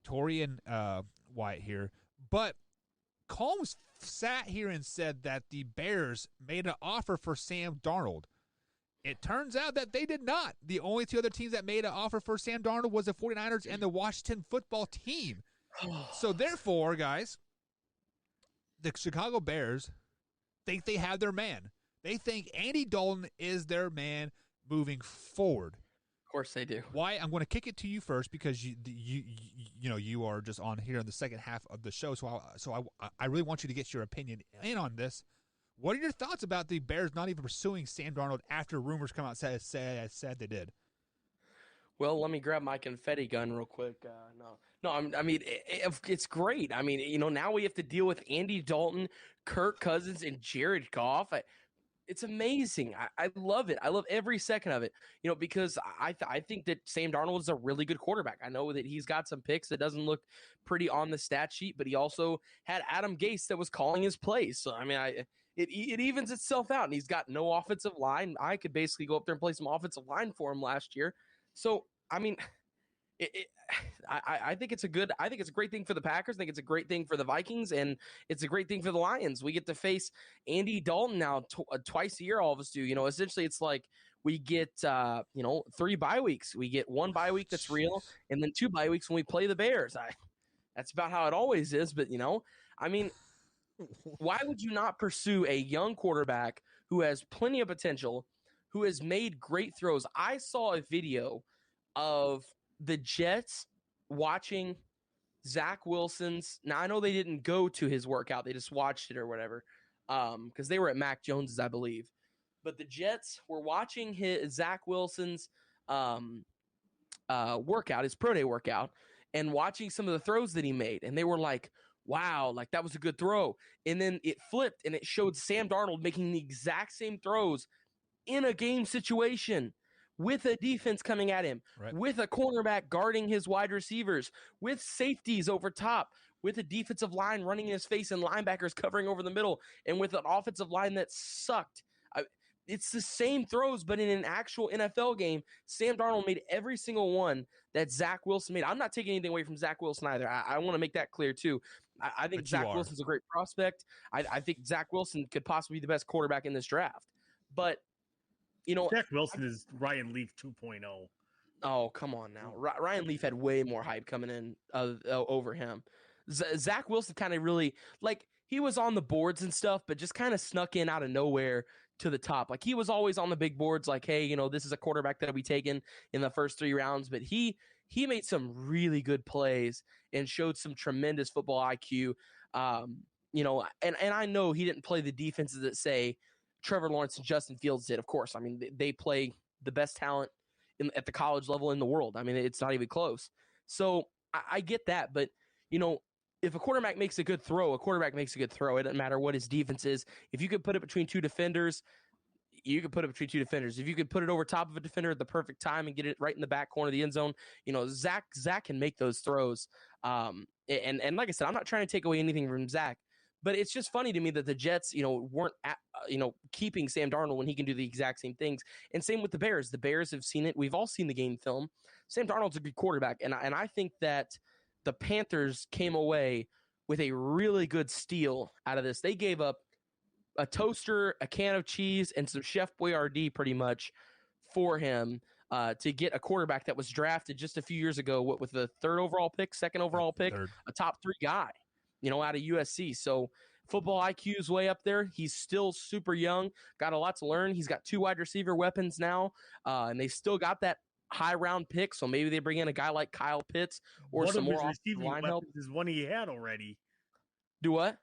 Tori and Wyatt here. But Combs sat here and said that the Bears made an offer for Sam Darnold. It turns out that they did not. The only 2 other teams that made an offer for Sam Darnold was the 49ers and the Washington football team. So therefore, guys, the Chicago Bears think they have their man. They think Andy Dalton is their man moving forward. Of course they do. Why? I'm going to kick it to you first because you are just on here in the second half of the show. So I really want you to get your opinion in on this. What are your thoughts about the Bears not even pursuing Sam Darnold after rumors come out said they did? Well, let me grab my confetti gun real quick. I mean, it's great. I mean, now we have to deal with Andy Dalton, Kirk Cousins, and Jared Goff. It's amazing. I love it. I love every second of it, because I think that Sam Darnold is a really good quarterback. I know that he's got some picks that doesn't look pretty on the stat sheet, but he also had Adam Gase that was calling his plays. So, I mean, it evens itself out, and he's got no offensive line. I could basically go up there and play some offensive line for him last year. So, I mean, I think it's a great thing for the Packers. I think it's a great thing for the Vikings, and it's a great thing for the Lions. We get to face Andy Dalton now twice a year. All of us do. Essentially, it's like we get 3 bye weeks. We get 1 bye week that's real, and then 2 bye weeks when we play the Bears. That's about how it always is. But I mean, why would you not pursue a young quarterback who has plenty of potential, who has made great throws? I saw a video of the Jets watching Zach Wilson's. Now, I know they didn't go to his workout. They just watched it or whatever because they were at Mac Jones's, I believe. But the Jets were watching Zach Wilson's workout, his pro day workout, and watching some of the throws that he made. And they were like, wow, like that was a good throw. And then it flipped and it showed Sam Darnold making the exact same throws in a game situation with a defense coming at him, right, with a cornerback guarding his wide receivers, with safeties over top, with a defensive line running in his face and linebackers covering over the middle, and with an offensive line that sucked. It's the same throws, but in an actual NFL game, Sam Darnold made every single one that Zach Wilson made. I'm not taking anything away from Zach Wilson either. I want to make that clear, too. I think Zach Wilson's a great prospect. I think Zach Wilson could possibly be the best quarterback in this draft. But, Zach Wilson is Ryan Leaf 2.0. Oh, come on now. Ryan Leaf had way more hype coming in over him. Zach Wilson kind of really, he was on the boards and stuff, but just kind of snuck in out of nowhere to the top. He was always on the big boards, hey, this is a quarterback that'll be taken in the first 3 rounds, but he made some really good plays and showed some tremendous football IQ. And I know he didn't play the defenses that, say, Trevor Lawrence and Justin Fields did, of course. I mean, they play the best talent at the college level in the world. I mean, it's not even close. So I get that, but, if a quarterback makes a good throw, a quarterback makes a good throw. It doesn't matter what his defense is. If you could put it between 2 defenders, you could put it between 2 defenders. If you could put it over top of a defender at the perfect time and get it right in the back corner of the end zone, Zach can make those throws. And like I said, I'm not trying to take away anything from Zach, but it's just funny to me that the Jets, weren't keeping Sam Darnold when he can do the exact same things. And same with the Bears. The Bears have seen it. We've all seen the game film. Sam Darnold's a good quarterback, and I think that the Panthers came away with a really good steal out of this. They gave up a toaster, a can of cheese, and some Chef Boyardee pretty much for him to get a quarterback that was drafted just a few years ago with the second overall pick, a top 3 guy, out of USC. So football IQ is way up there. He's still super young, got a lot to learn. He's got 2 wide receiver weapons now, and they still got that high round pick. So maybe they bring in a guy like Kyle Pitts or one some of his more receiving line help. is one he had already. Do what?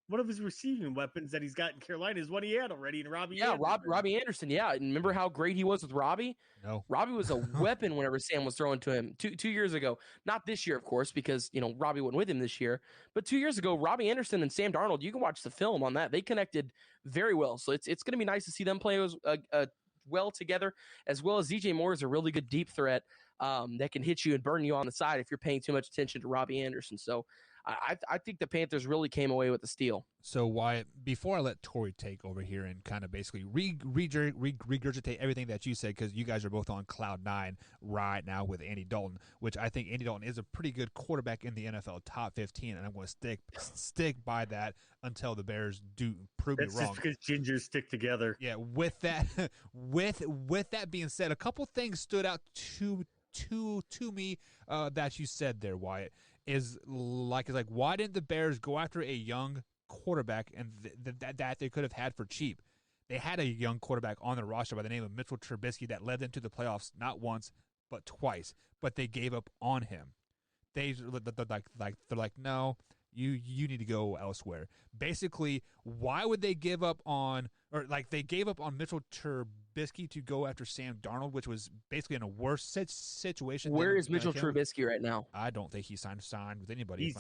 One of his receiving weapons that he's got in Carolina is one he had already in Robbie. Yeah, Anderson. Robbie Anderson. Yeah, and remember how great he was with Robbie? No, Robbie was a weapon whenever Sam was throwing to him 2 years ago. Not this year, of course, because Robbie wasn't with him this year. But 2 years ago, Robbie Anderson and Sam Darnold. You can watch the film on that. They connected very well. So it's going to be nice to see them play well together, as well as DJ Moore is a really good deep threat that can hit you and burn you on the side if you're paying too much attention to Robbie Anderson. So I think the Panthers really came away with the steal. So Wyatt, before I let Tori take over here and kind of basically regurgitate everything that you said, because you guys are both on cloud 9 right now with Andy Dalton, which I think Andy Dalton is a pretty good quarterback in the NFL, top 15, and I'm going to stick by that until the Bears do prove me wrong. That's just because gingers stick together. Yeah. With that, with that being said, a couple things stood out to me that you said there, Wyatt. Is like why didn't the Bears go after a young quarterback and that they could have had for cheap? They had a young quarterback on the roster by the name of Mitchell Trubisky that led them to the playoffs not once but twice, but they gave up on him. They're like no, you need to go elsewhere. Basically, why would they give up on they gave up on Mitchell Trubisky to go after Sam Darnold, which was basically in a worse situation. Where is Mitchell Trubisky right now? I don't think he's signed with anybody.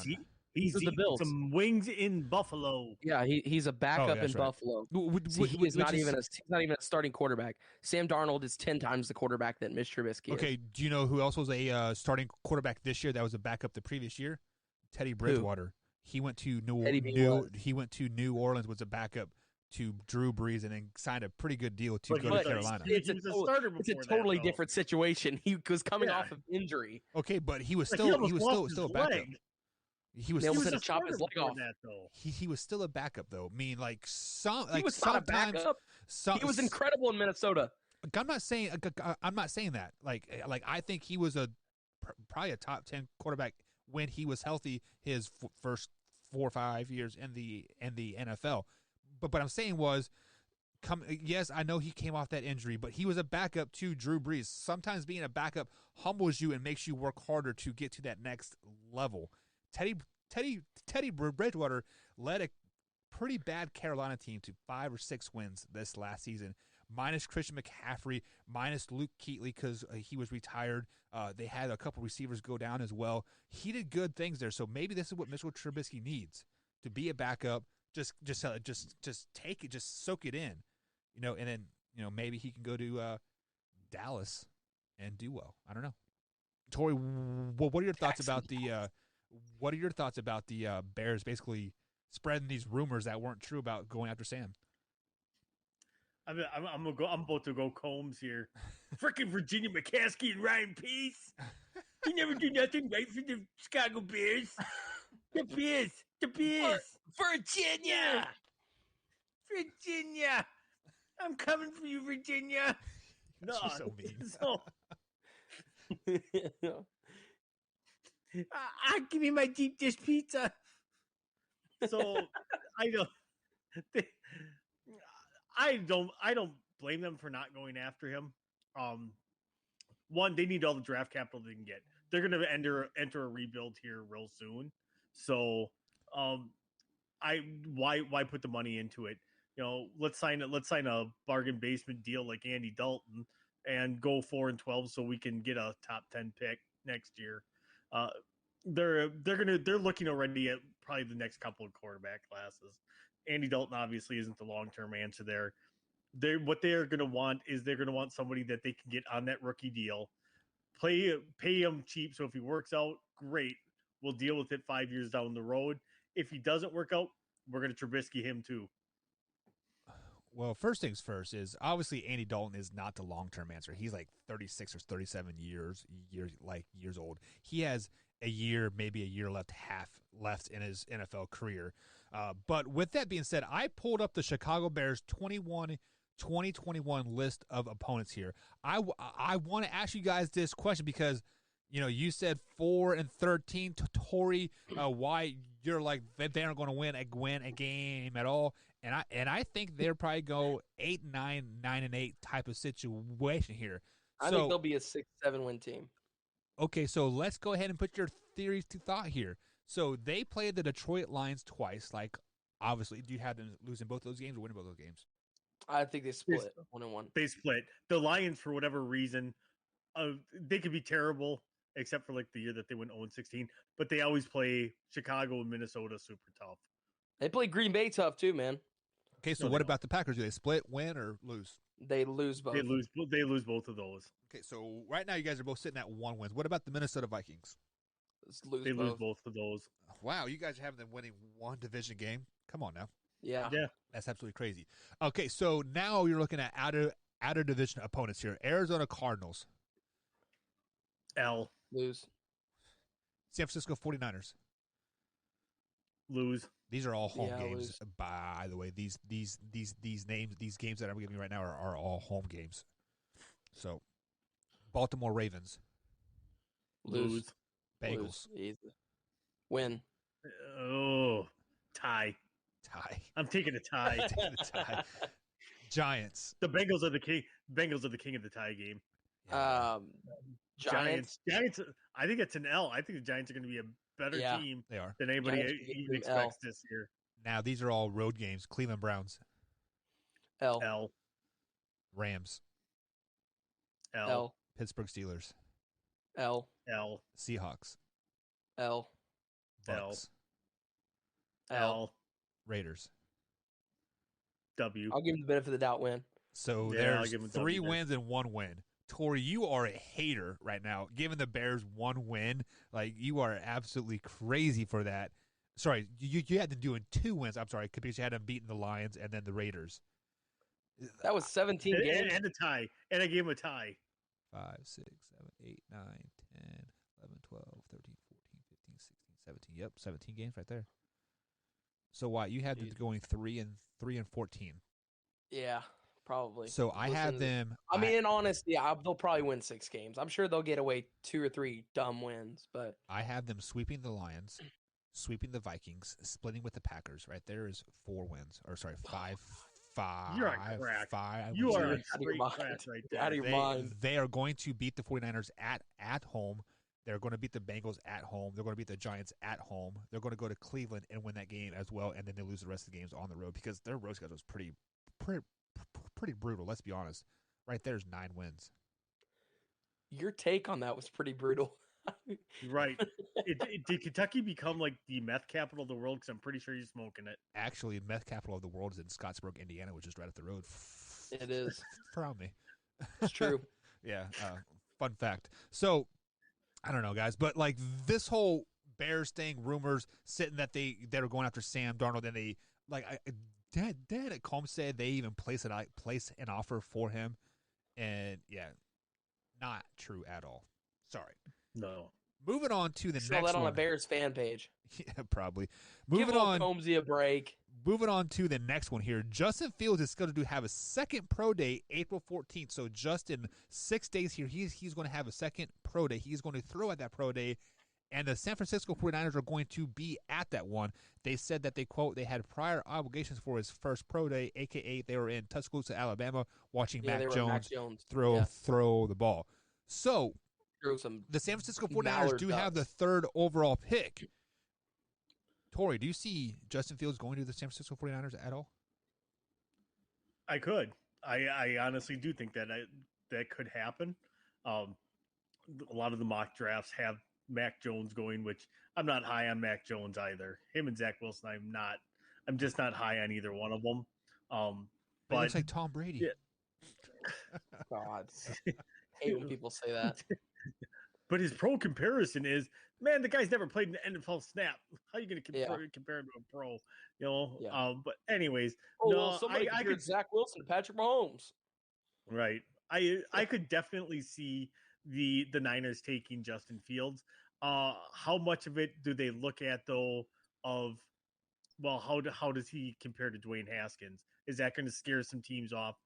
He's the Bills. Some wings in Buffalo. Yeah, he's a backup in right. Buffalo. He's not even a starting quarterback. Sam Darnold is 10 times the quarterback that Mitch Trubisky is. Okay, do you know who else was a starting quarterback this year that was a backup the previous year? Teddy Bridgewater. Who? He went to New Orleans, was a backup to Drew Brees, and then signed a pretty good deal to go to Carolina. It's a totally different situation. He was coming off of injury. Okay, but he was still a backup. He was still to chop his leg off. He was still a backup though. I mean, he was not a backup. He was incredible in Minnesota. I'm not saying that. Like I think he was probably a top 10 quarterback when he was healthy his first 4 or 5 years in the NFL. But what I'm saying was, yes, I know he came off that injury, but he was a backup to Drew Brees. Sometimes being a backup humbles you and makes you work harder to get to that next level. Teddy Bridgewater led a pretty bad Carolina team to 5 or 6 wins this last season, minus Christian McCaffrey, minus Luke Kuechly because he was retired. They had a couple receivers go down as well. He did good things there, so maybe this is what Mitchell Trubisky needs, to be a backup. Just take it, just soak it in, and then maybe he can go to Dallas and do well. I don't know. Tori, what are your thoughts about the Bears basically spreading these rumors that weren't true about going after Sam? I'm about to go Combs here. Frickin' Virginia McCaskey and Ryan Peace. He never do nothing right for the Chicago Bears. The Bears. Virginia. I'm coming for you, Virginia. No, so mean. Give me my deep dish pizza. So I don't blame them for not going after him. One, they need all the draft capital they can get. They're going to enter a rebuild here real soon. So, why put the money into it? Let's sign a bargain basement deal like Andy Dalton and go 4-12 so we can get a top 10 pick next year. They're looking already at probably the next couple of quarterback classes. Andy Dalton obviously isn't the long-term answer there. What they're going to want somebody that they can get on that rookie deal, pay him cheap. So if he works out, great. We'll deal with it 5 years down the road. If he doesn't work out, we're going to Trubisky him too. Well, first things first is obviously Andy Dalton is not the long-term answer. He's like 36 or 37 years old. He has maybe a year left in his NFL career. But with that being said, I pulled up the Chicago Bears 2021 list of opponents here. I want to ask you guys this question because, you said 4-13. Tori, why you're like they aren't going to win a game at all, and I think they'll probably go 8-9, 9-8 type of situation here. I think they'll be a 6-7 win team. Okay, so let's go ahead and put your theories to thought here. So they played the Detroit Lions twice. Like, obviously, do you have them losing both those games or winning both those games? I think they split 1-1. They split. The Lions, for whatever reason, they could be terrible, except for like the year that they went 0-16. But they always play Chicago and Minnesota super tough. They play Green Bay tough too, man. Okay, so what about the Packers? Do they split, win, or lose? They lose both. They lose both of those. Okay, so right now you guys are both sitting at 1 win. What about the Minnesota Vikings? They lose both of those. Wow, you guys are having them winning one division game. Come on now. Yeah. That's absolutely crazy. Okay, so now you're looking at outer division opponents here. Arizona Cardinals. L. Lose. San Francisco 49ers. Lose. These are all home games, lose. by the way. These names, these games that I'm giving you right now are all home games. So, Baltimore Ravens. Lose. Bengals. Lose. Win. Oh, tie. I'm taking a tie. Giants. The Bengals are the king. Bengals are the king of the tie game. Yeah. Giants. I think it's an L. I think the Giants are going to be a better team They are. than anybody Giants even expects this year. Now, these are all road games. Cleveland Browns. L. L. Rams. L. Pittsburgh Steelers. L. L. Seahawks. L. Bucks. L. Raiders. W. I'll give them the benefit of the doubt. Win. So Yeah, I'll there's give 'em 3 W then. wins and 1 win. Tori, you are a hater right now. Giving the Bears 1 win, like you are absolutely crazy for that. Sorry, you had them doing 2 wins. I'm sorry, because you had them beating the Lions and then the Raiders. That was 17 games. And a tie. And I gave him a tie. 5, 6, 7, 8, 9, 10, 11, 12, 13, 14, 15, 16, 17. Yep, 17 games right there. So why you had them going 3-14? Yeah, probably. So I have them. I mean, in honesty, they'll probably win 6 games. I'm sure they'll get away 2 or 3 dumb wins, but I have them sweeping the Lions, sweeping the Vikings, splitting with the Packers. Right there is 4 wins, or sorry, 5. You're on crack. 5. You are on Out of your straight mind. crack right Out of there. your mind. They are going to beat the 49ers at home. They're going to beat the Bengals at home. They're going to beat the Giants at home. They're going to go to Cleveland and win that game as well, and then they lose the rest of the games on the road because their road schedule is pretty brutal. Let's be honest. Right there's 9 wins. Your take on that was pretty brutal. Right. Did Kentucky become like the meth capital of the world? Because I'm pretty sure you're smoking it. Actually, meth capital of the world is in Scottsburg, Indiana, which is right up the road. It is. From me. It's true. Yeah. Fun fact. So, I don't know, guys, but like this whole Bears thing, rumors sitting that they were going after Sam Darnold, and they like Dad at Combs said they even place an offer for him, and yeah, not true at all. Sorry. No. Moving on to the Sell next that on one. a Bears fan page. Yeah, probably. Give Moving old on. Combsy a break. Moving on to the next one here. Justin Fields is scheduled to have a second pro day April 14th. So just in 6 days here, he's going to have a second pro day. He's going to throw at that pro day, and the San Francisco 49ers are going to be at that one. They said that they had prior obligations for his first pro day, a.k.a. they were in Tuscaloosa, Alabama, watching Mac Jones throw the ball. So the San Francisco 49ers do have the 3rd overall pick. Tori, do you see Justin Fields going to the San Francisco 49ers at all? I could. I honestly do think that could happen. A lot of the mock drafts have Mac Jones going, which I'm not high on Mac Jones either. Him and Zach Wilson, I'm just not high on either one of them. But it looks like Tom Brady. Yeah. God. Hate when people say that. But his pro comparison is, man, the guy's never played an NFL snap. How are you going to compare him to a pro? You know. Yeah. But anyways, I could Zach Wilson to Patrick Mahomes. Right. I could definitely see the Niners taking Justin Fields. How much of it do they look at though of well, how does he compare to Dwayne Haskins? Is that going to scare some teams off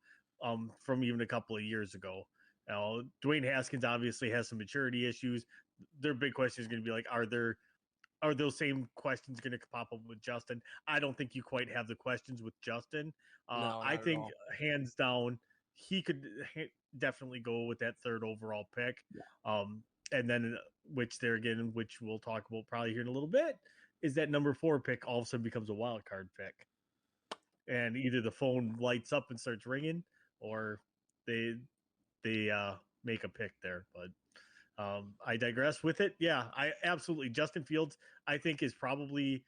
from even a couple of years ago? Now, Dwayne Haskins obviously has some maturity issues. Their big question is going to be like, are those same questions going to pop up with Justin? I don't think you quite have the questions with Justin. No, I not at think all. hands down, he could definitely go with that third overall pick. And then, which we'll talk about probably here in a little bit, is that number 4 pick all of a sudden becomes a wild card pick. And either the phone lights up and starts ringing, or they make a pick there. But I digress with it. Yeah, I absolutely. Justin Fields, I think, is probably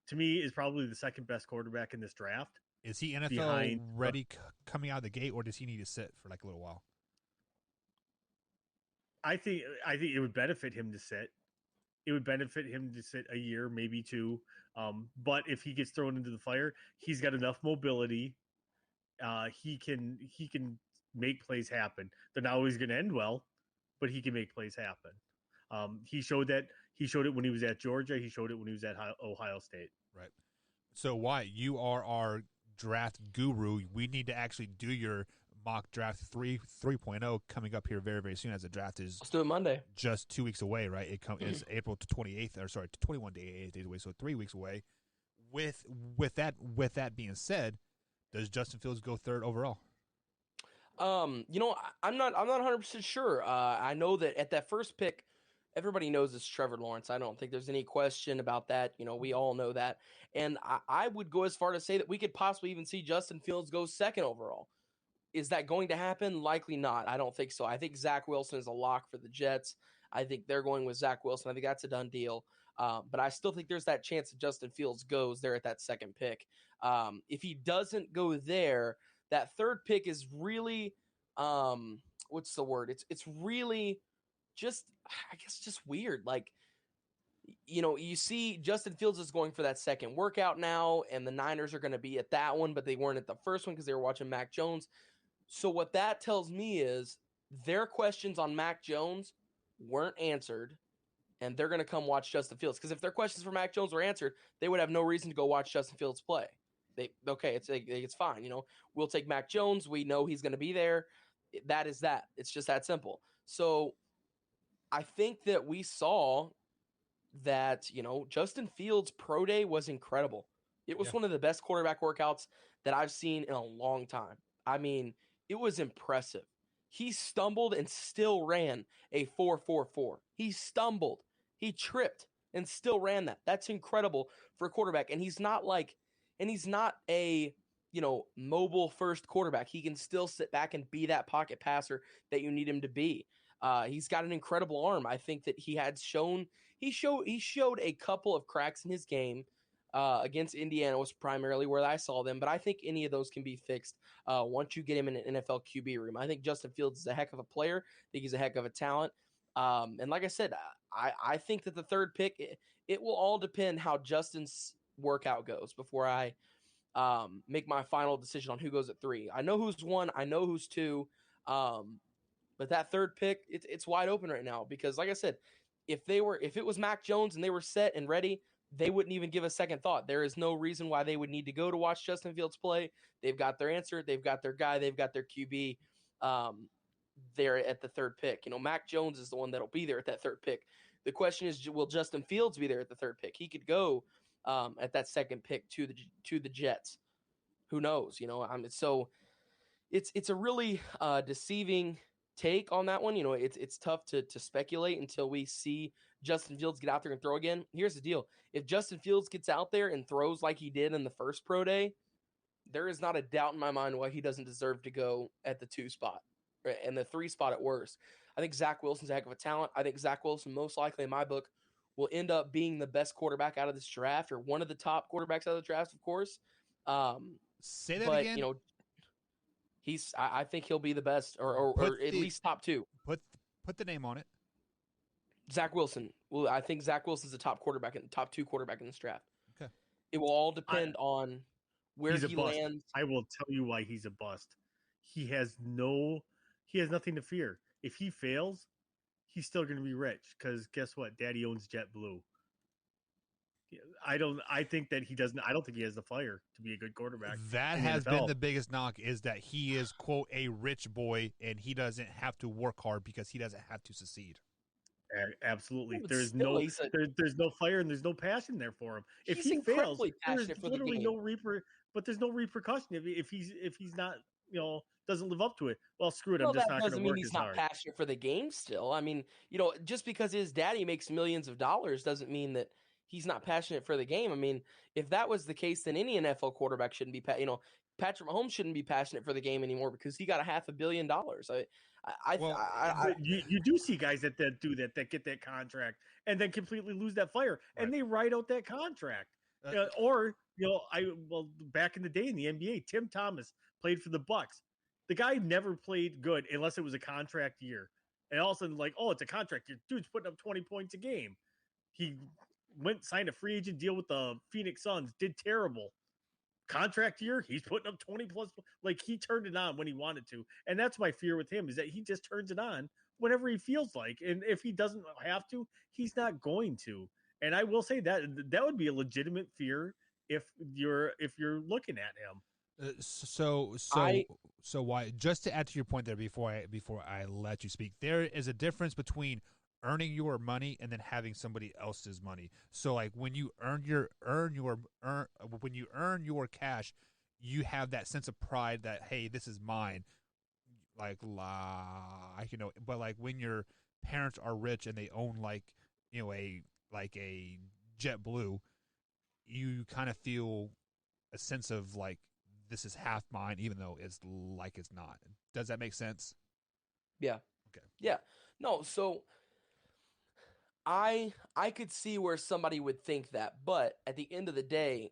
the second best quarterback in this draft. Is he NFL behind, ready coming out of the gate, or does he need to sit for like a little while? I think it would benefit him to sit. It would benefit him to sit a year, maybe 2. But if he gets thrown into the fire, he's got enough mobility. He can make plays happen. They're not always going to end well, but he can make plays happen. He showed it when he was at Georgia. He showed it when he was at Ohio State. Right. So, Wyatt, you are our draft guru. We need to actually do your mock draft 3.0 coming up here very, very soon, as the draft is Let's do it Monday. just 2 weeks away, right? It's April 28th, or sorry, 21 days away, so 3 weeks away. With that being said, does Justin Fields go third overall? I'm not 100% sure. I know that at that first pick, everybody knows it's Trevor Lawrence. I don't think there's any question about that. We all know that. And I would go as far to say that we could possibly even see Justin Fields go second overall. Is that going to happen? Likely not. I don't think so. I think Zach Wilson is a lock for the Jets. I think they're going with Zach Wilson. I think that's a done deal. But I still think there's that chance that Justin Fields goes there at that second pick. If he doesn't go there, that third pick is really, what's the word? It's really just, I guess, just weird. Like, you see Justin Fields is going for that second workout now, and the Niners are going to be at that one, but they weren't at the first one because they were watching Mac Jones. So what that tells me is their questions on Mac Jones weren't answered, and they're going to come watch Justin Fields. Because if their questions for Mac Jones were answered, they would have no reason to go watch Justin Fields play. It's fine. We'll take Mac Jones. We know he's going to be there. That is that. It's just that simple. So I think that we saw that, Justin Fields' pro day was incredible. It was one of the best quarterback workouts that I've seen in a long time. I mean, it was impressive. He stumbled and still ran a 4.44. He stumbled. He tripped and still ran that. That's incredible for a quarterback. And he's not a, mobile first quarterback. He can still sit back and be that pocket passer that you need him to be. He's got an incredible arm. I think that he showed a couple of cracks in his game. Against Indiana was primarily where I saw them, but I think any of those can be fixed once you get him in an NFL QB room. I think Justin Fields is a heck of a player. I think he's a heck of a talent. And like I said, I think that the third pick, it will all depend how Justin's workout goes before I make my final decision on who goes at 3. I know who's 1. I know who's 2. But that third pick, it's wide open right now because, like I said, if it was Mac Jones and they were set and ready, they wouldn't even give a second thought. There is no reason why they would need to go to watch Justin Fields play. They've got their answer. They've got their guy. They've got their QB there at the third pick. Mac Jones is the one that'll be there at that third pick. The question is, will Justin Fields be there at the third pick? He could go at that second pick to the Jets. Who knows? So it's a really deceiving take on that one. It's tough to speculate until we see Justin Fields get out there and throw again. Here's the deal. If Justin Fields gets out there and throws like he did in the first pro day, there is not a doubt in my mind why he doesn't deserve to go at the 2 spot and the 3 spot at worst. I think Zach Wilson's a heck of a talent. I think Zach Wilson, most likely in my book, will end up being the best quarterback out of this draft, or one of the top quarterbacks out of the draft, of course. Say that again. I think he'll be the best, or at least top 2. Put the name on it. Zach Wilson. Well, I think Zach Wilson's the top 2 quarterback in this draft. Okay. It will all depend on where he lands. I will tell you why he's a bust. He has nothing to fear. If he fails, he's still going to be rich because guess what? Daddy owns JetBlue. I think that he doesn't. I don't think he has the fire to be a good quarterback. That in the has NFL. been the biggest knock, is that he is, quote, a rich boy, and he doesn't have to work hard because he doesn't have to succeed. Absolutely. But There's still, no he's a- there's no fire and there's no passion there for him. If He's he fails, incredibly there's passionate for the literally game. but there's no repercussion if he's not, doesn't live up to it. Well, screw it. Well, I'm just that not going doesn't to mean work he's as not hard. passionate for the game still. I mean, just because his daddy makes millions of dollars doesn't mean that he's not passionate for the game. I mean, if that was the case, then any NFL quarterback shouldn't be, Patrick Mahomes shouldn't be passionate for the game anymore because he got $500 million. But you do see guys that do that get that contract and then completely lose that fire, and they write out that contract. Back in the day in the NBA, Tim Thomas played for the Bucks. The guy never played good unless it was a contract year. And all of a sudden, it's a contract year. Dude's putting up 20 points a game. He signed a free agent deal with the Phoenix Suns, did terrible. Contract year, he's putting up 20 plus. Like, he turned it on when he wanted to. And that's my fear with him, is that he just turns it on whenever he feels like. And if he doesn't have to, he's not going to. And I will say that would be a legitimate fear if you're looking at him. So why? Just to add to your point there, before I let you speak, there is a difference between earning your money and then having somebody else's money. So like when you earn your cash, you have that sense of pride that, hey, this is mine. But like when your parents are rich and they own a JetBlue, you kind of feel a sense of like, this is half mine, even though it's not. Does that make sense? Yeah. Okay. Yeah. No, so I could see where somebody would think that, but at the end of the day,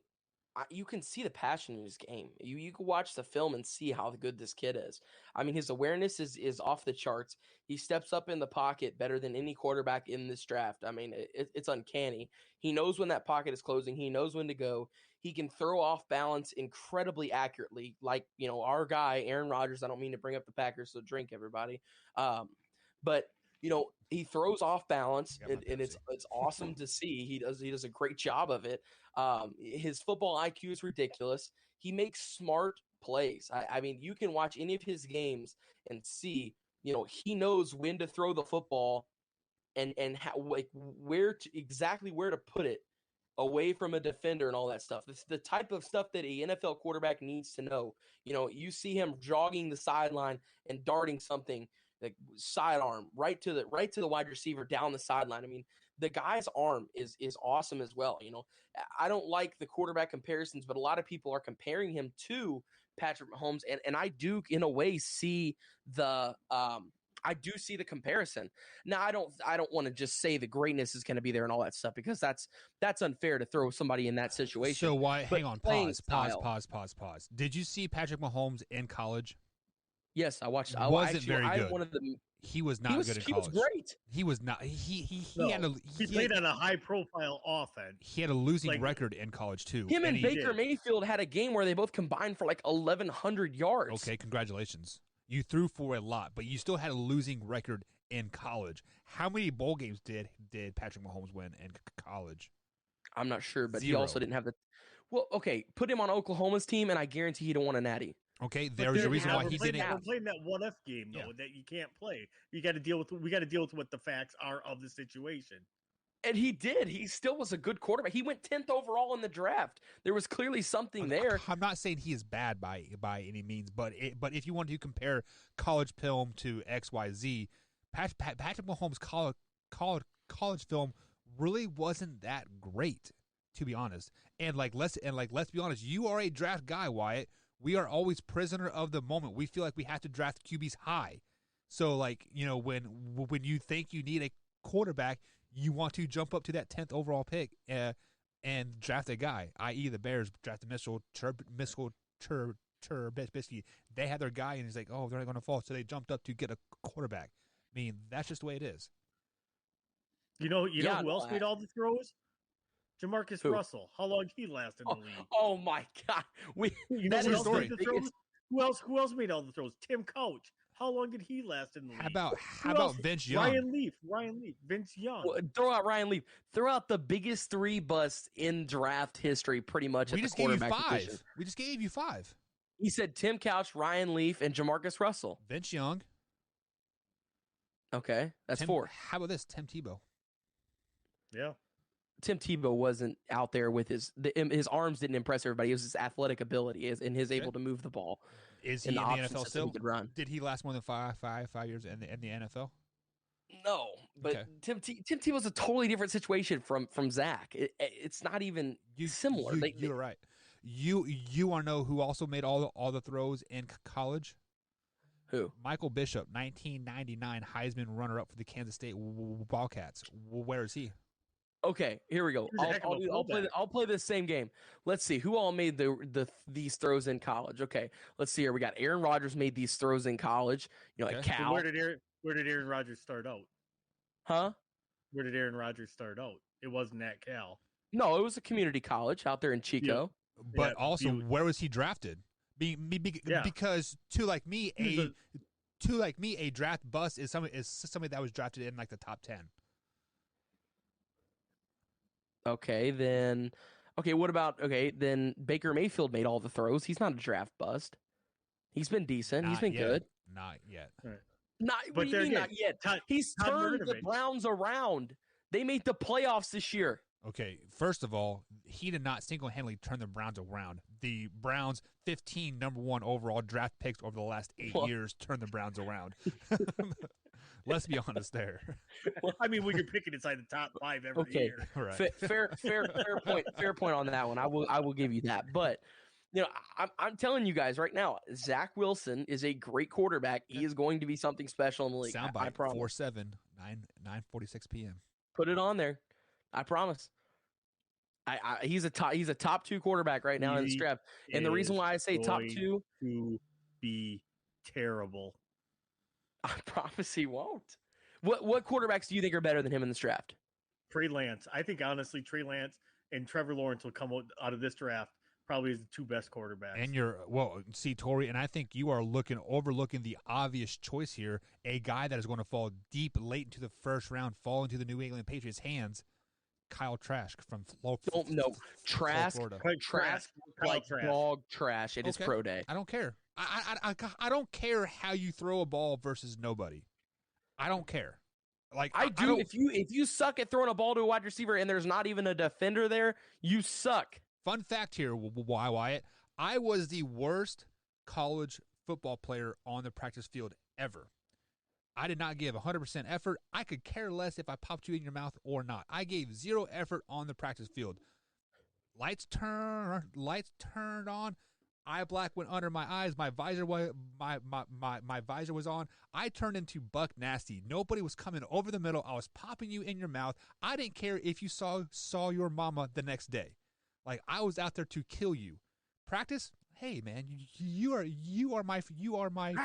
you can see the passion in his game. You can watch the film and see how good this kid is. I mean, his awareness is off the charts. He steps up in the pocket better than any quarterback in this draft. I mean, it's uncanny. He knows when that pocket is closing. He knows when to go. He can throw off balance incredibly accurately, like, our guy, Aaron Rodgers. I don't mean to bring up the Packers, so drink, everybody. But he throws off balance, and it's awesome to see. He does a great job of it. His football IQ is ridiculous. He makes smart plays. I mean, you can watch any of his games and see, he knows when to throw the football and how, exactly where to put it away from a defender and all that stuff. This is the type of stuff that a NFL quarterback needs to know. You see him jogging the sideline and darting something like sidearm right to the wide receiver down the sideline. I mean, the guy's arm is awesome as well. I don't like the quarterback comparisons, but a lot of people are comparing him to Patrick Mahomes, and I do in a way see the comparison. Now, I don't want to just say the greatness is going to be there and all that stuff, because that's unfair to throw somebody in that situation. So why? Hang on, pause. Style. Did you see Patrick Mahomes in college? Yes, I watched. Wasn't very good. One of the, he was not good in college. He was great. He was not. He played on a high profile offense. He had a losing record in college too. Him and Baker Mayfield had a game where they both combined for like 1,100 yards. Okay, congratulations. You threw for a lot, but you still had a losing record in college. How many bowl games did Patrick Mahomes win in college? I'm not sure, but 0. he also didn't have the. Well, okay, put him on Oklahoma's team, and I guarantee he'd have won a natty. Okay, there's a reason why he didn't. We're playing that what if game though, that you can't play. We got to deal with what the facts are of the situation. And he did. He still was a good quarterback. He went 10th overall in the draft. There was clearly something there. I'm not saying he is bad by any means, but if you want to compare college film to XYZ, Patrick Mahomes' college film really wasn't that great, to be honest. And let's be honest, you are a draft guy, Wyatt. We are always prisoner of the moment. We feel like we have to draft QBs high. So when you think you need a quarterback, you want to jump up to that 10th overall pick and draft a guy, i.e. the Bears drafted Mitchell Trubisky. They had their guy, and he's like, oh, they're not going to fall, so they jumped up to get a quarterback. I mean, that's just the way it is. You know who else made all the throws? Jamarcus Russell. How long he last in the league? Oh my God! Who else made all the throws? Tim Couch. How long did he last in the league? How about Vince Young? Ryan Leaf, Vince Young. Well, throw out Ryan Leaf. Throw out the biggest 3 busts in draft history, pretty much. We at just the gave you quarterback 5. position. We just gave you 5. He said Tim Couch, Ryan Leaf, and Jamarcus Russell. Vince Young. Okay, that's 4. How about this? Tim Tebow. Yeah. Tim Tebow wasn't out there with his arms didn't impress everybody. It was his athletic ability and his able to move the ball. Is he in the NFL still? He could run. Did he last more than 5 years in the NFL? No, but Okay. Tim Tebow's a totally different situation from Zach. It's not even similar. You're right. You want to know who also made all the throws in college? Who? Michael Bishop, 1999 Heisman runner-up for the Kansas State Wildcats. Where is he? Okay, here we go. I'll play this same game. Let's see who all made these throws in college. Okay, let's see here. We got Aaron Rodgers made these throws in college. Like Okay. Cal. So where did Aaron Rodgers start out? Huh? Where did Aaron Rodgers start out? It wasn't at Cal. No, it was a community college out there in Chico. But also, where was he drafted? Because to like me, a draft bust is somebody that was drafted in like the top 10. Okay, then Baker Mayfield made all the throws. He's not a draft bust. He's been decent. He's been good. Not yet. Right. What do you mean not yet? He's turned the Browns around. They made the playoffs this year. Okay, first of all, he did not single-handedly turn the Browns around. The Browns' 15 number 1 overall draft picks over the last 8 years turned the Browns around. Let's be honest there. Well, I mean, we could pick it inside the top 5 every year. Right. Fair point on that one. I will give you that. But I'm telling you guys right now, Zach Wilson is a great quarterback. He is going to be something special in the league. Soundbite, I promise. 4-7, 9:46 p.m. Put it on there. I promise. He's a top 2 quarterback right now in the draft. And the reason why I say top 2 to be terrible. I promise he won't. What quarterbacks do you think are better than him in this draft? Trey Lance. I think honestly Trey Lance and Trevor Lawrence will come out of this draft probably as the 2 best quarterbacks. And Tori, and I think you are overlooking the obvious choice here. A guy that is going to fall deep late into the first round, fall into the New England Patriots' hands. Kyle Trask from Florida. Trask, like dog trash at his pro day. I don't care. I don't care how you throw a ball versus nobody. I don't care. Like I do. If you suck at throwing a ball to a wide receiver and there's not even a defender there, you suck. Fun fact here, Wyatt. I was the worst college football player on the practice field ever. I did not give 100% effort. I could care less if I popped you in your mouth or not. I gave 0 effort on the practice field. Lights turned on. Eye black went under my eyes. My visor was my visor was on. I turned into Buck Nasty. Nobody was coming over the middle. I was popping you in your mouth. I didn't care if you saw your mama the next day. Like I was out there to kill you. Practice? Hey man, you are my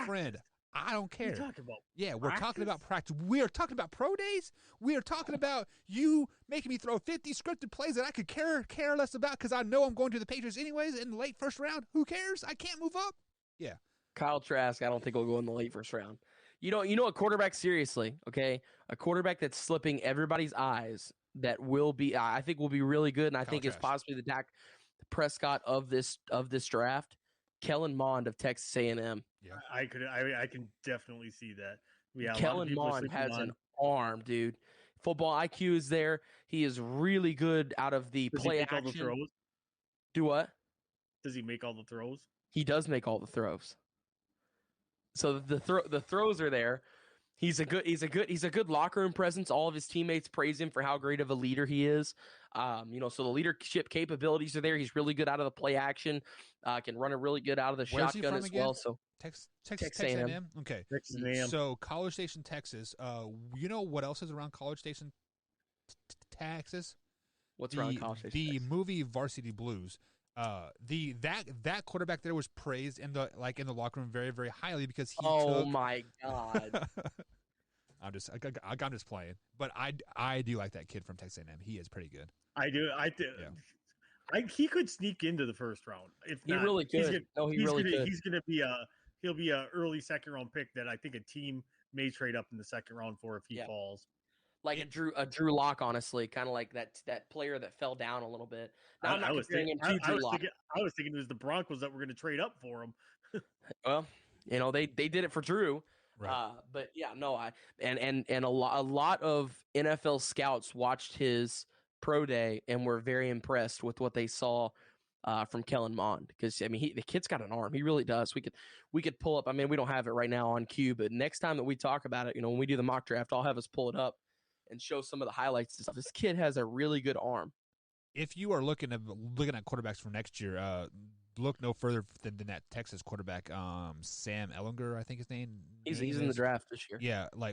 friend. I don't care. What are you talking about? Yeah, we're talking about practice. We are talking about pro days. We are talking about you making me throw 50 scripted plays that I could care less about because I know I'm going to the Patriots anyways in the late first round. Who cares? I can't move up. Yeah. Kyle Trask, I don't think will go in the late first round. You know a quarterback, seriously, okay? A quarterback that's slipping everybody's eyes that will be, I think will be really good, and I think is possibly the Dak Prescott of this draft. Kellen Mond of Texas A&M. Yeah, I can definitely see that. Yeah, Kellen Mond has an arm, dude. Football IQ is there. He is really good out of the play action. All the throws? Do what? Does he make all the throws? He does make all the throws. So the throws are there. He's a good locker room presence. All of his teammates praise him for how great of a leader he is. So the leadership capabilities are there. He's really good out of the play action. Can run it really good out of the shotgun as well. So Texas A&M. Okay. Texas A&M. So College Station, Texas. You know what else is around College Station, Texas? What's around College Station? The Texas? movie Varsity Blues. That quarterback there was praised in the locker room very, very highly because he. Oh my God! I'm just playing, but I do like that kid from Texas A&M. He is pretty good. I do. Yeah. He could sneak into the first round. If he not, really could. He's going to be a he'll be a early second round pick that I think a team may trade up in the second round for if he falls. Like a Drew Lock, honestly, kind of like that player that fell down a little bit. Now, I'm not comparing him to Drew Lock. I was thinking it was the Broncos that were going to trade up for him. Well, they did it for Drew. Right. But yeah, no, and a lot of NFL scouts watched his pro day and were very impressed with what they saw from Kellen Mond, because I mean the kid's got an arm. He really does. We could pull up. I mean, we don't have it right now on cue, but next time that we talk about it, when we do the mock draft, I'll have us pull it up and show some of the highlights and stuff. This kid has a really good arm. If you are looking at quarterbacks for next year, look no further than that Texas quarterback, Sam Ehlinger, I think his name. He's in the draft this year. Yeah, I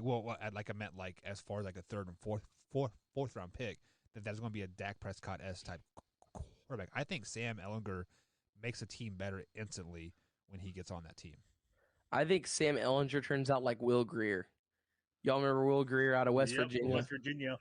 meant as far as like a third and fourth round pick, that's going to be a Dak Prescott S type quarterback. I think Sam Ehlinger makes a team better instantly when he gets on that team. I think Sam Ehlinger turns out like Will Grier. Y'all remember Will Grier out of West Virginia? West Virginia.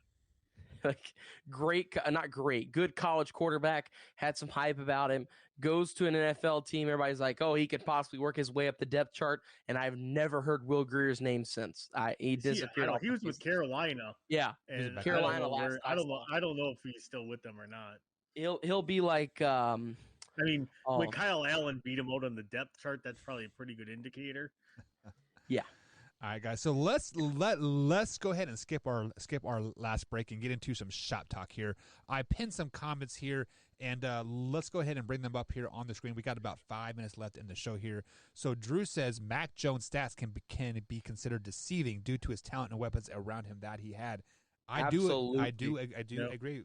Like good college quarterback, had some hype about him, goes to an NFL team. Everybody's like, oh, he could possibly work his way up the depth chart. And I've never heard Will Grier's name since. He disappeared. He was with Carolina. Yeah. And Carolina I don't know if he's still with them or not. He'll be like, when Kyle Allen beat him out on the depth chart, that's probably a pretty good indicator. Yeah. All right, guys. So let's go ahead and skip our last break and get into some shop talk here. I pinned some comments here, and let's go ahead and bring them up here on the screen. We got about 5 minutes left in the show here. So Drew says Mac Jones' stats can be considered deceiving due to his talent and weapons around him that he had. I do agree.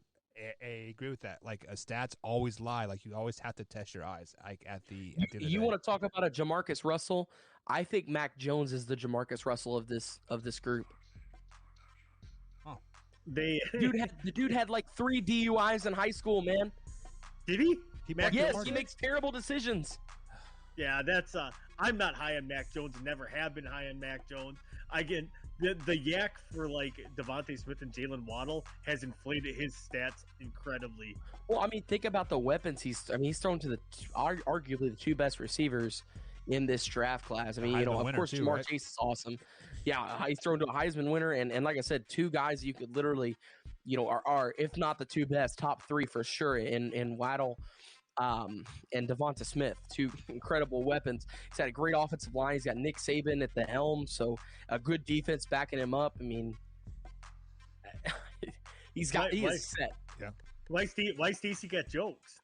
I agree with that. Like, stats always lie. Like, you always have to test your eyes. Like at the end of the day. You want to talk about a Jamarcus Russell? I think Mac Jones is the Jamarcus Russell of this group. Oh, the dude had like 3 DUIs in high school, man. Did he? Yes, he makes terrible decisions. Yeah, that's I'm not high on Mac Jones. Never have been high on Mac Jones. Again, the yak for like Devontae Smith and Jalen Waddle has inflated his stats incredibly. Well, I mean, think about the weapons he's thrown to arguably the 2 best receivers in this draft class. I mean, of course, Jamar Chase is awesome. Yeah, he's thrown to a Heisman winner, and like I said, 2 guys you could literally, are if not the 2 best, top 3 for sure in Waddle and Devonta Smith, 2 incredible weapons. He's had a great offensive line. He's got Nick Saban at the helm, so a good defense backing him up. I mean, he is set. Yeah. Why Stacey got jokes?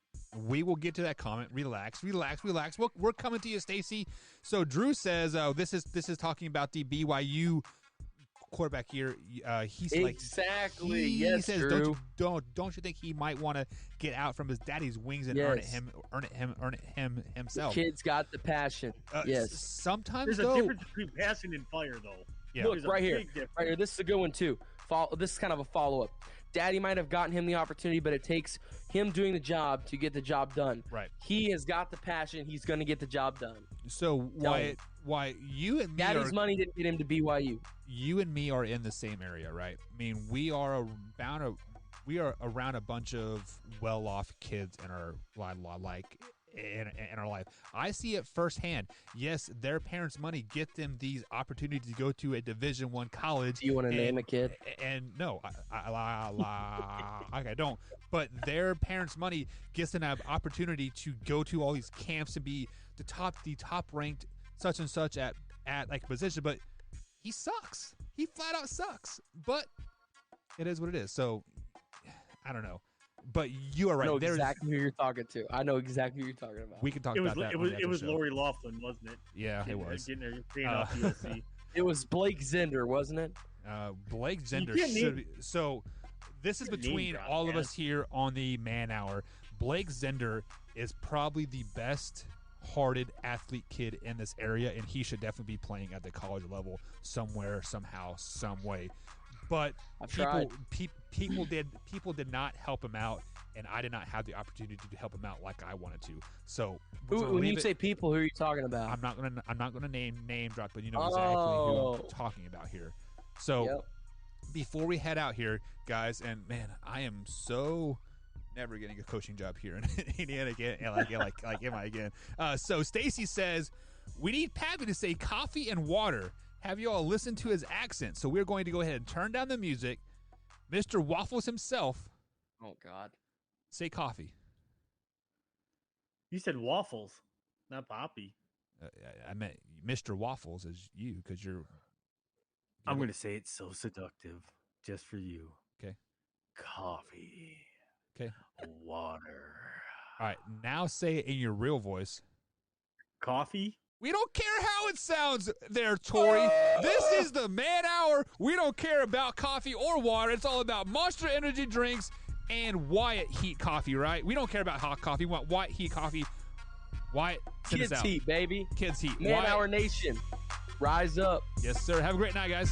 We will get to that comment. Relax. We're coming to you, Stacy. So Drew says, this is talking about the BYU quarterback here. He's exactly. He yes, says, Drew. Don't you think he might want to get out from his daddy's wings and earn it himself? The kid's got the passion. Yes. Sometimes there's a difference between passion and fire, though. Yeah. Look right here. This is a good one too. This is kind of a follow up. Daddy might have gotten him the opportunity, but it takes him doing the job to get the job done. Right. He has got the passion. He's going to get the job done. So why you and me Daddy's money didn't get him to BYU. You and me are in the same area, right? I mean, we are around a bunch of well-off kids in our in our life. I see it firsthand. Yes, their parents' money get them these opportunities to go to a Division I college. Do you want to name a kid? And no, I don't. But their parents' money gets them an opportunity to go to all these camps and be the top ranked such and such at like a position. But he sucks. He flat out sucks. But it is what it is. So I don't know. But you are right. I know exactly who you're talking to. I know exactly who you're talking about. We can talk about that. It was Lori Loughlin, wasn't it? Yeah, it was. It was Blake Zender, wasn't it? Blake Zender should be. So this is between all of us here on the Man Hour. Blake Zender is probably the best hearted athlete kid in this area, and he should definitely be playing at the college level somewhere, somehow, some way. But people did not help him out, and I did not have the opportunity to help him out like I wanted to. So when you say people, who are you talking about? I'm not gonna name drop, but you know exactly who I'm talking about here. So before we head out here, guys, and man, I am so never getting a coaching job here in Indiana again. Like am I again? So Stacy says, We need Pappy to say coffee and water. Have you all listen to his accent. So we're going to go ahead and turn down the music. Mr. Waffles himself. Oh, God. Say coffee. You said waffles, not Poppy. I meant Mr. Waffles is you because you're. I'm going to say it's so seductive just for you. Okay. Coffee. Okay. Water. All right. Now say it in your real voice. Coffee. We don't care how it sounds there, Tori. This is the man hour. We don't care about coffee or water. It's all about Monster Energy drinks and Wyatt Heat coffee, right? We don't care about hot coffee. We want Wyatt Heat coffee. Wyatt, send us Kids out. Heat, baby. Kids Heat. Man Wyatt. Hour Nation. Rise up. Yes, sir. Have a great night, guys.